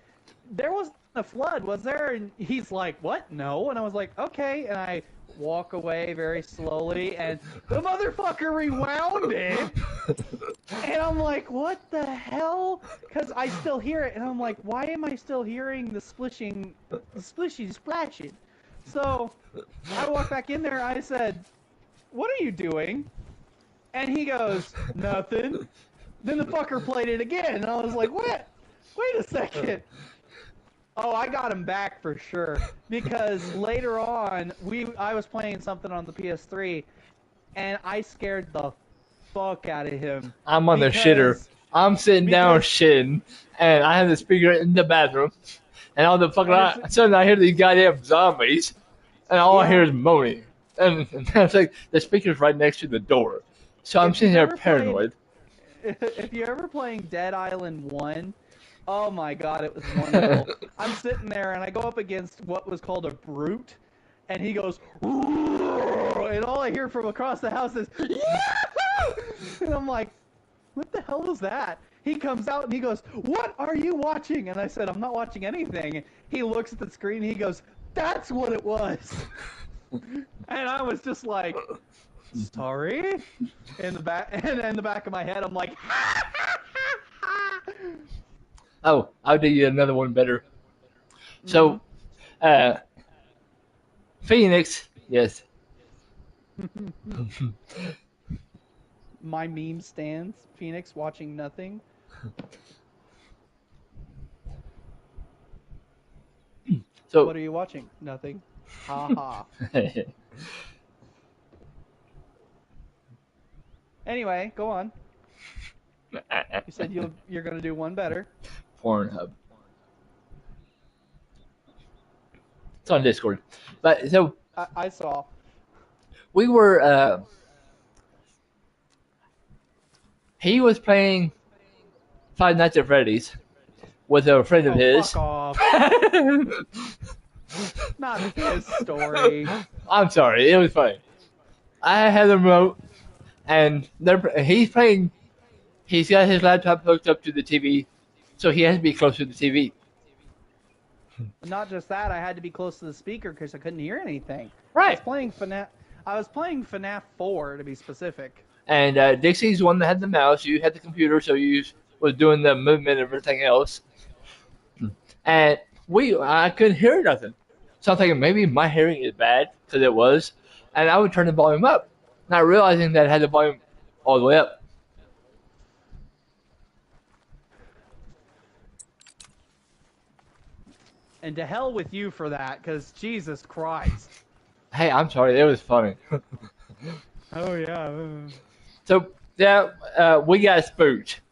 there wasn't a flood, was there? And he's like, what? No. And I was like, okay. And I walk away very slowly, and the motherfucker rewound it. And I'm like, what the hell? Because I still hear it, and I'm like, why am I still hearing the splishing, splashing? So I walk back in there, I said, what are you doing? And he goes, nothing. Then the fucker played it again, and I was like, what? Wait a second. Oh, I got him back for sure. Because later on, I was playing something on the PS3, and I scared the fuck out of him. I'm on the shitter. I'm sitting down shitting, and I have the speaker in the bathroom, and all the fucking suddenly I hear these goddamn zombies, and all I hear is moaning, and it's like the speaker's right next to the door, so I'm sitting there paranoid. If you're ever playing Dead Island 1, oh my god, it was wonderful. I'm sitting there, and I go up against what was called a brute, and he goes, and all I hear from across the house is, yeah! And I'm like, what the hell was that? He comes out, and he goes, what are you watching? And I said, I'm not watching anything. He looks at the screen, and he goes, that's what it was. And I was just like, sorry? In the back, and in the back of my head, I'm like, oh, I'll do you another one better. So, Phoenix, yes. My meme stands, Phoenix watching nothing. So, What are you watching? Nothing. Ha ha. Anyway, go on. You said you're going to do one better. Pornhub. It's on Discord. But so I saw. we were he was playing Five Nights at Freddy's with a friend of his. Fuck off. Not his story. I'm sorry, it was funny. I had the remote, and he's playing. He's got his laptop hooked up to the TV, so he has to be close to the TV. Not just that, I had to be close to the speaker because I couldn't hear anything. Right. I was playing FNAF 4 to be specific. And Dixie's the one that had the mouse. You had the computer, so you was doing the movement and everything else. And I couldn't hear nothing. So I'm thinking maybe my hearing is bad, because it was. And I would turn the volume up, not realizing that I had the volume all the way up. And to hell with you for that, because Jesus Christ. Hey, I'm sorry. It was funny. Oh, yeah. So, yeah, we got spooked.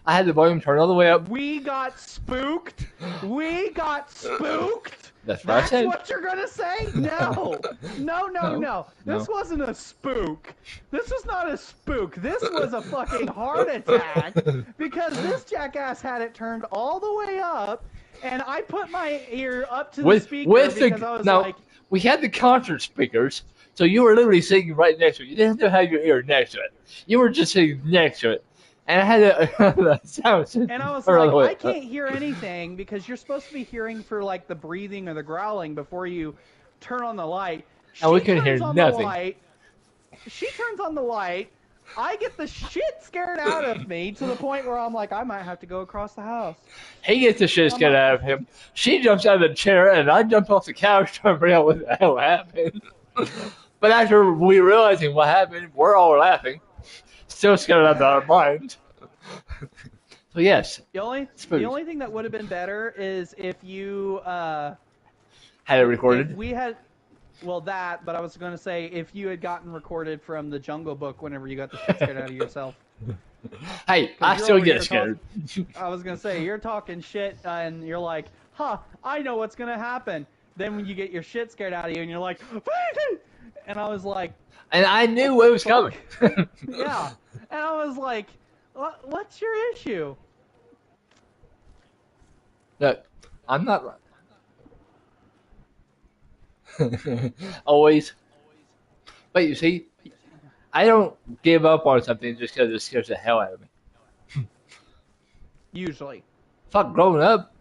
I had the volume turned all the way up. We got spooked? We got spooked? That's what I said. That's what you're going to say? No. No. This wasn't a spook. This was not a spook. This was a fucking heart attack because this jackass had it turned all the way up, and I put my ear up to the speaker because I was like... We had the concert speakers, so you were literally sitting right next to it. You didn't have to have your ear next to it. You were just sitting next to it. And I had the sound. And I was like, I can't hear anything because you're supposed to be hearing for like the breathing or the growling before you turn on the light. And we couldn't hear nothing. She turns on the light. I get the shit scared out of me to the point where I'm like, I might have to go across the house. He gets the shit scared out of him. She jumps out of the chair, and I jump off the couch trying to figure out what the hell happened. But after we realizing what happened, we're all laughing. Still scared out of our minds. So yes. The only thing that would have been better is if you had it recorded. Well, that, but I was going to say if you had gotten recorded from the Jungle Book whenever you got the shit scared out of yourself. Hey, 'Cause I you're still over get here scared. I was going to say, you're talking shit and you're like, I know what's going to happen. Then when you get your shit scared out of you and you're like, and I was like, And I knew it was coming. yeah. And I was like, what's your issue? Look, I'm not always. But you see, I don't give up on something just because it scares the hell out of me. Usually. Fuck, growing up,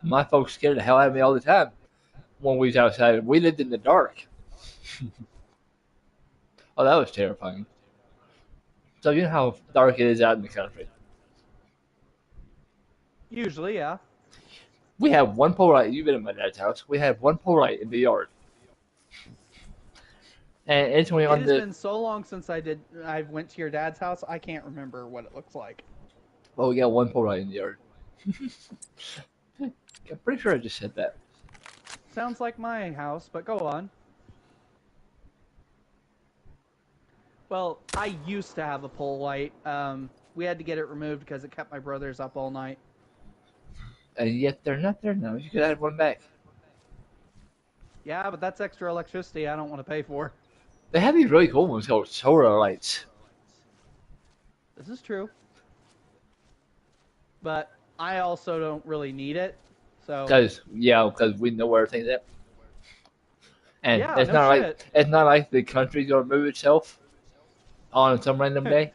my folks scared the hell out of me all the time when we was outside. We lived in the dark. Oh, that was terrifying. So you know how dark it is out in the country. Usually, yeah. We have one pole light. You've been in my dad's house. We have one pole light in the yard, and it's only It on has the. been so long since I went to your dad's house, I can't remember what it looks like. Well, we got one pole light in the yard. I'm pretty sure I just said that. Sounds like my house, but go on. Well, I used to have a pole light. We had to get it removed because it kept my brothers up all night. And yet they're not there now. You could add one back. Yeah, but that's extra electricity I don't want to pay for. They have these really cool ones called solar lights. This is true. But I also don't really need it. So Because we know where everything's at. And Yeah, it's no not shit. like it's not like the country's gonna move itself on some random day.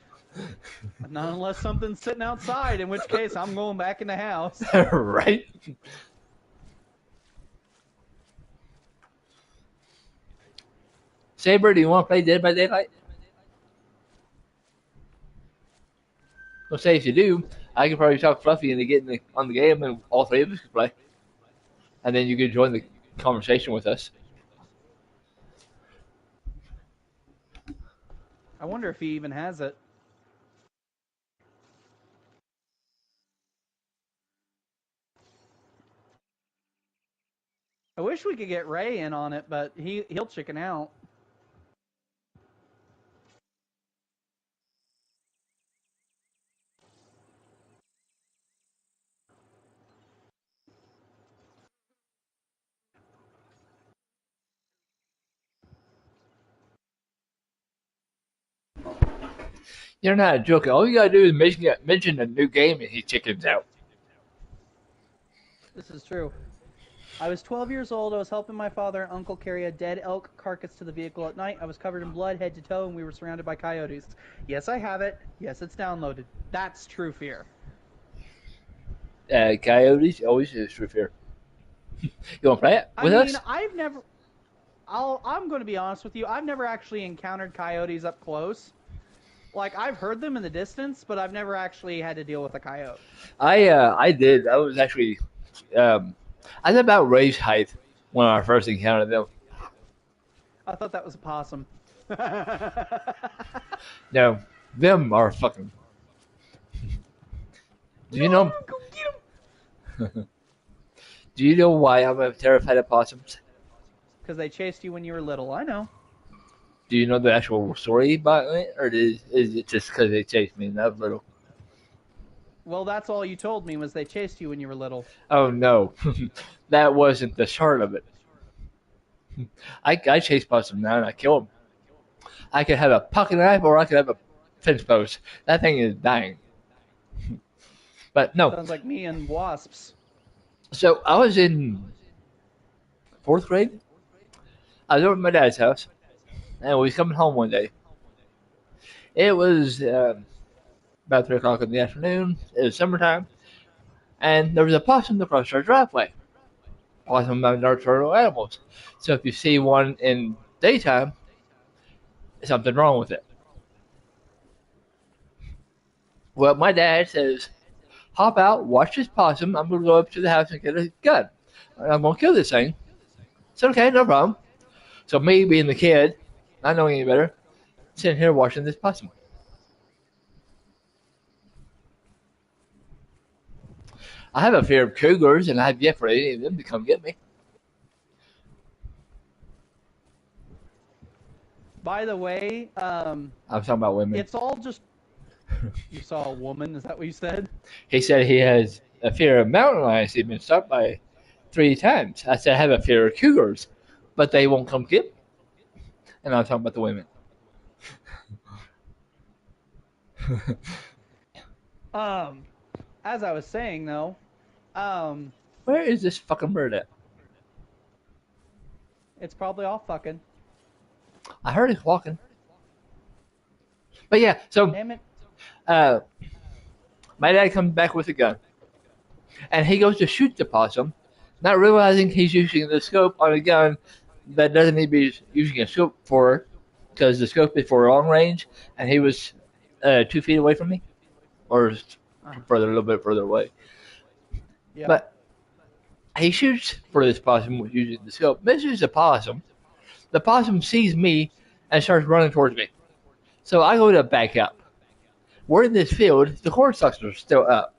not unless something's sitting outside, in which case I'm going back in the house. Right? Saber, do you want to play Dead by Daylight? Well, say if you do, I could probably talk Fluffy into getting on the game, and all three of us could play. And then you could join the conversation with us. I wonder if he even has it. I wish we could get Ray in on it, but he'll chicken out. You're not joking. All you gotta do is mention a new game, and he chickens out. This is true. I was 12 years old. I was helping my father and uncle carry a dead elk carcass to the vehicle at night. I was covered in blood head to toe, and we were surrounded by coyotes. Yes, I have it. Yes, it's downloaded. That's true fear. Coyotes always is true fear. You want to play it with us? I've never. I'm going to be honest with you. I've never actually encountered coyotes up close. Like, I've heard them in the distance, but I've never actually had to deal with a coyote. I did. I was actually, I was about Ray's height when I first encountered them. I thought that was a possum. No, them are fucking. Do you know? Go get 'em! Do you know why I'm terrified of possums? Because they chased you when you were little. I know. Do you know the actual story about it, or is it just because they chased me when I was little? Well, that's all you told me was they chased you when you were little. Oh no, that wasn't the start of it. I chase possums now and I kill them. I could have a pocket knife or I could have a fence post. That thing is dying. But no. Sounds like me and wasps. So I was in fourth grade. I was over at my dad's house, and we was coming home one day. It was about 3 o'clock in the afternoon. It was summertime, and there was a possum across our driveway. Possum are nocturnal animals, so if you see one in daytime, something wrong with it. Well, my dad says, "Hop out, watch this possum. I'm gonna go up to the house and get a gun. I'm gonna kill this thing." It's okay, no problem. So me being the kid, not knowing any better, sitting here watching this possum. I have a fear of cougars, and I have yet for any of them to come get me. By the way, I'm talking about women. it's all just. You saw a woman? Is that what you said? He said he has a fear of mountain lions. He's been struck by 3 times. I said I have a fear of cougars, but they won't come get me. And I'm talking about the women. As I was saying though, Where is this fucking bird at? it's probably all fucking. I heard it walking. But yeah, so Damn it. my dad comes back with a gun, and he goes to shoot the possum, not realizing he's using the scope on a gun that doesn't need to be using a scope for, because the scope is for long range, and he was 2 feet away from me, or further, a little bit further away. Yeah. But he shoots for this possum using the scope, misses the possum. The possum sees me and starts running towards me. So I go to back up. We're in this field. The corn stalks are still up.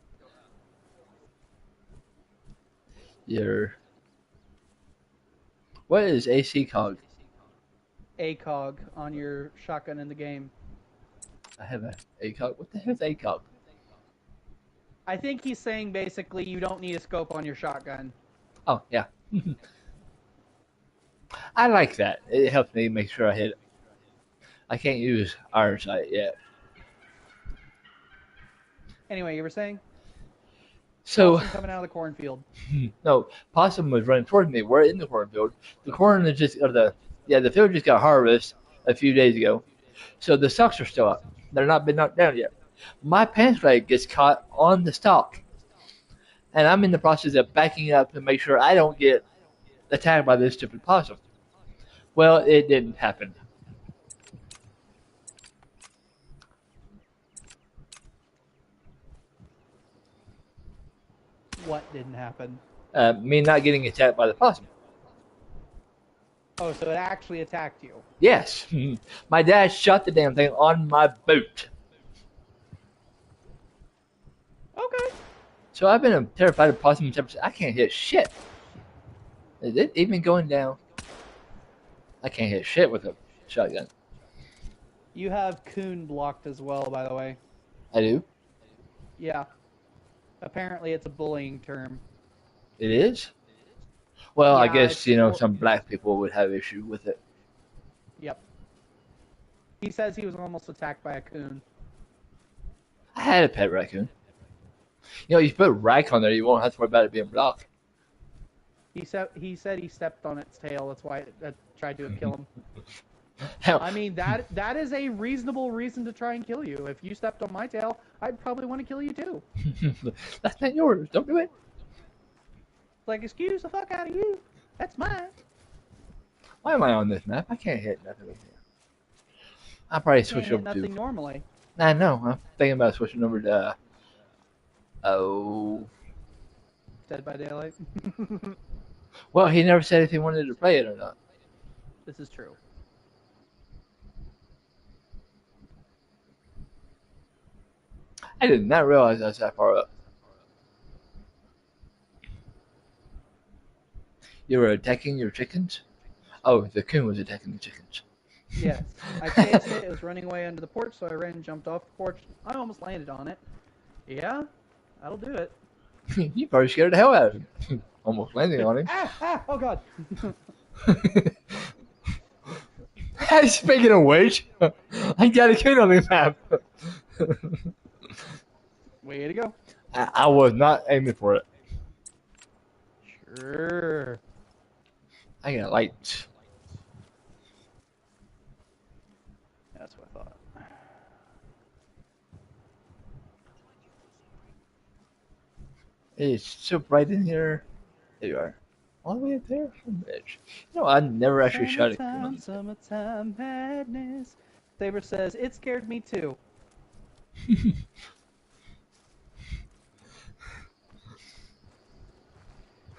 What is AC cog? ACOG on your shotgun in the game. I have a ACOG. What the hell is ACOG? I think he's saying basically you don't need a scope on your shotgun. Oh, yeah. I like that. It helps me make sure I hit it. I can't use iron sight yet. Anyway, you were saying? So, Possum coming out of the cornfield. no, possum was running towards me. We're in the cornfield. The corn is just, the field just got harvested a few days ago. So the stalks are still up. They're not been knocked down yet. My pants leg gets caught on the stalk. And I'm in the process of backing up to make sure I don't get attacked by this stupid possum. Well, it didn't happen. What didn't happen? Me not getting attacked by the possum. Oh, so it actually attacked you. Yes. My dad shot the damn thing on my boot. Okay. So I've been terrified of possums ever since. I can't hit shit. Is it even going down? I can't hit shit with a shotgun. You have coon blocked as well, by the way. I do? Yeah. Apparently it's a bullying term. It is? Well, I Yeah, guess, it's- some black people would have issue with it. Yep. He says he was almost attacked by a coon. I had a pet raccoon. You put rack on there, you won't have to worry about it being blocked. He said he stepped on its tail. That's why it tried to kill him. Hell, I mean, that is a reasonable reason to try and kill you. If you stepped on my tail, I'd probably want to kill you too. that's not yours. Don't do it. Like, excuse the fuck out of you. That's mine. Why am I on this map? I can't hit nothing with it. I'll probably Can't switch hit over nothing to... normally. I know. I'm thinking about switching over to... Dead by Daylight. Well, he never said if he wanted to play it or not. This is true. I did not realize I was that far up. You were attacking your chickens? Oh, the coon was attacking the chickens. Yes. I chased it. It was running away under the porch, so I ran and jumped off the porch. I almost landed on it. Yeah, that'll do it. You probably scared the hell out of him. Almost landing on him. Ah! Oh, God. Hey, speaking of which, I got a coon on the map. Way to go. I was not aiming for it. Sure. I got lights. That's what I thought. It's so bright in here. There you are. All the way up there from the edge. I never actually shot a coon on the Summertime madness. Saber says, it scared me too.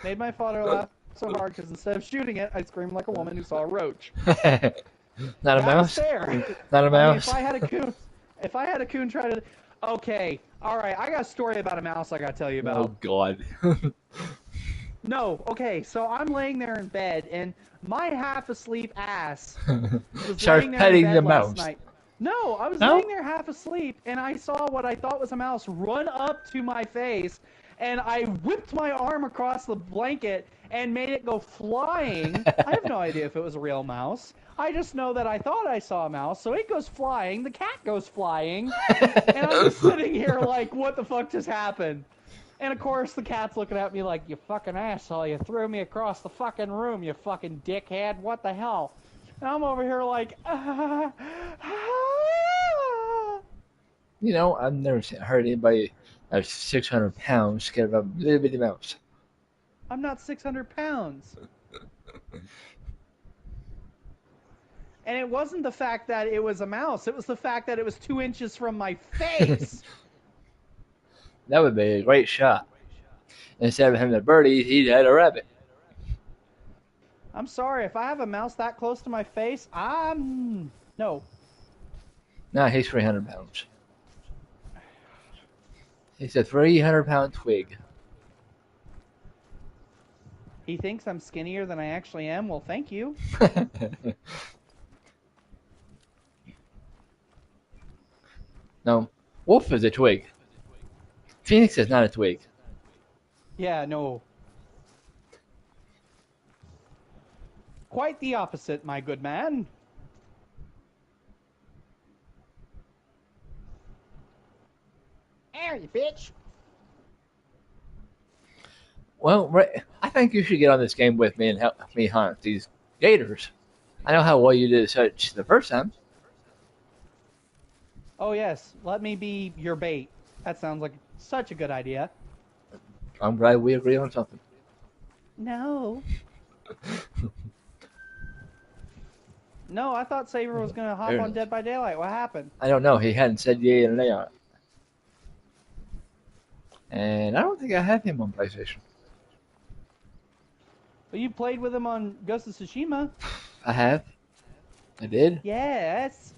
Made my father laugh so hard because instead of shooting it, I screamed like a woman who saw a roach. Not a That was mouse? fair. Not a I mean, mouse? if I had a coon try to, okay, all right, I got a story about a mouse I got to tell you Oh, about. God. No, okay, so I'm laying there in bed, and my half-asleep ass was Starts laying there in petting the bed last mouse. night. No, I was laying No? there half asleep, and I saw what I thought was a mouse run up to my face, and I whipped my arm across the blanket and made it go flying. I have no idea if it was a real mouse. I just know that I thought I saw a mouse, so it goes flying, the cat goes flying, and I'm just sitting here like, what the fuck just happened? And of course, the cat's looking at me like, you fucking asshole, you threw me across the fucking room, you fucking dickhead, what the hell? And I'm over here like, You know, I've never heard anybody that's 600 pounds scared of a little bitty mouse. I'm not 600 pounds. And it wasn't the fact that it was a mouse, it was the fact that it was 2 inches from my face. That would be a great shot. Instead of having a birdie, he'd had a rabbit. I'm sorry, if I have a mouse that close to my face, no. Nah, he's 300 pounds. He's a 300-pound twig. He thinks I'm skinnier than I actually am. Well, thank you. No, Wolf is a twig. Phoenix is not a twig. Yeah, no. Quite the opposite, my good man. There, you bitch. Well, I think you should get on this game with me and help me hunt these gators. I know how well you did such the first time. Oh, yes. Let me be your bait. That sounds like such a good idea. I'm glad we agree on something. No. No, I thought Saber was going to hop Fair on enough. Dead by Daylight. What happened? I don't know. He hadn't said yay or nay on it. And I don't think I have him on PlayStation. Well, you played with him on Ghost of Tsushima. I have. I did. Yes.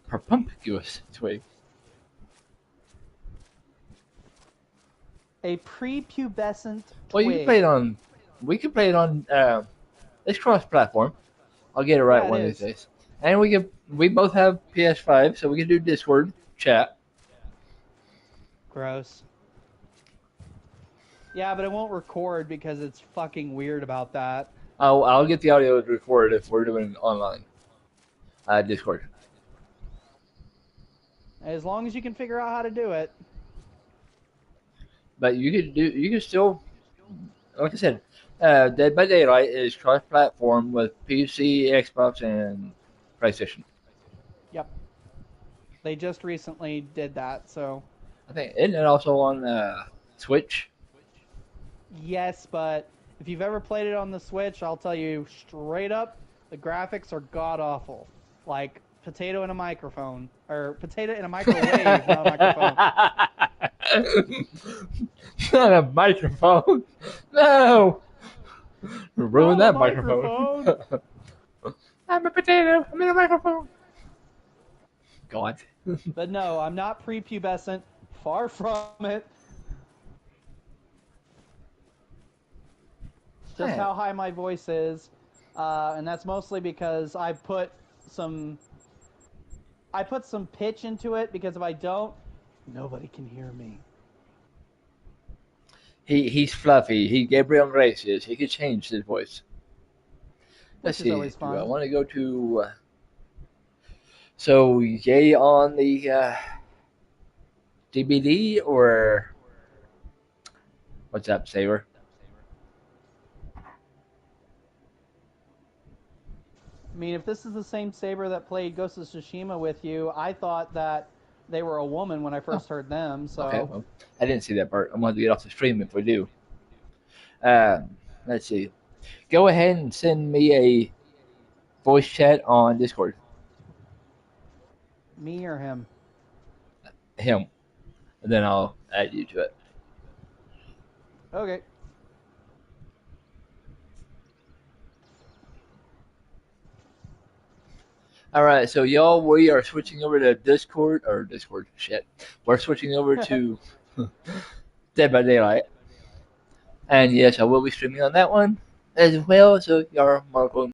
Perpumpcuous twig. A prepubescent Well, twig. you can play it on. We can play it on. It's cross-platform. I'll get it right Yeah, it one of these is. days. And we can. We both have PS5, so we can do Discord chat. Gross. Yeah, but it won't record because it's fucking weird about that. I'll get the audio recorded if we're doing it online. Discord. As long as you can figure out how to do it. But you could do. You can still. Like I said, Dead by Daylight is cross-platform with PC, Xbox, and PlayStation. Yep. They just recently did that, so I think isn't it also on Switch? yes, but if you've ever played it on the Switch, I'll tell you straight up, the graphics are god awful. Like potato in a microphone, or potato in a microwave, not a microphone. Not a microphone. No. Ruin Not a that microphone. microphone. I'm a potato. I'm in a microphone. God. But no, I'm not prepubescent. Far from it. Just how high my voice is, and that's mostly because I put some pitch into it, because if I don't, nobody can hear me. He's fluffy. He Gabriel Gracious. He could change his voice. Let's Which is see. always Do fun. I want to go to? So yay on the DVD or what's up, Saber? I mean, if this is the same Saber that played Ghost of Tsushima with you, I thought that they were a woman when I first heard them. So Okay, well, I didn't see that part. I'm going to get off the stream if we do. Let's see. Go ahead and send me a voice chat on Discord. me or him? Him. And then I'll add you to it. Okay. All right, so y'all, we are switching over to Discord. Shit, we're switching over to Dead by Daylight, and yes, I will be streaming on that one as well. So y'all are more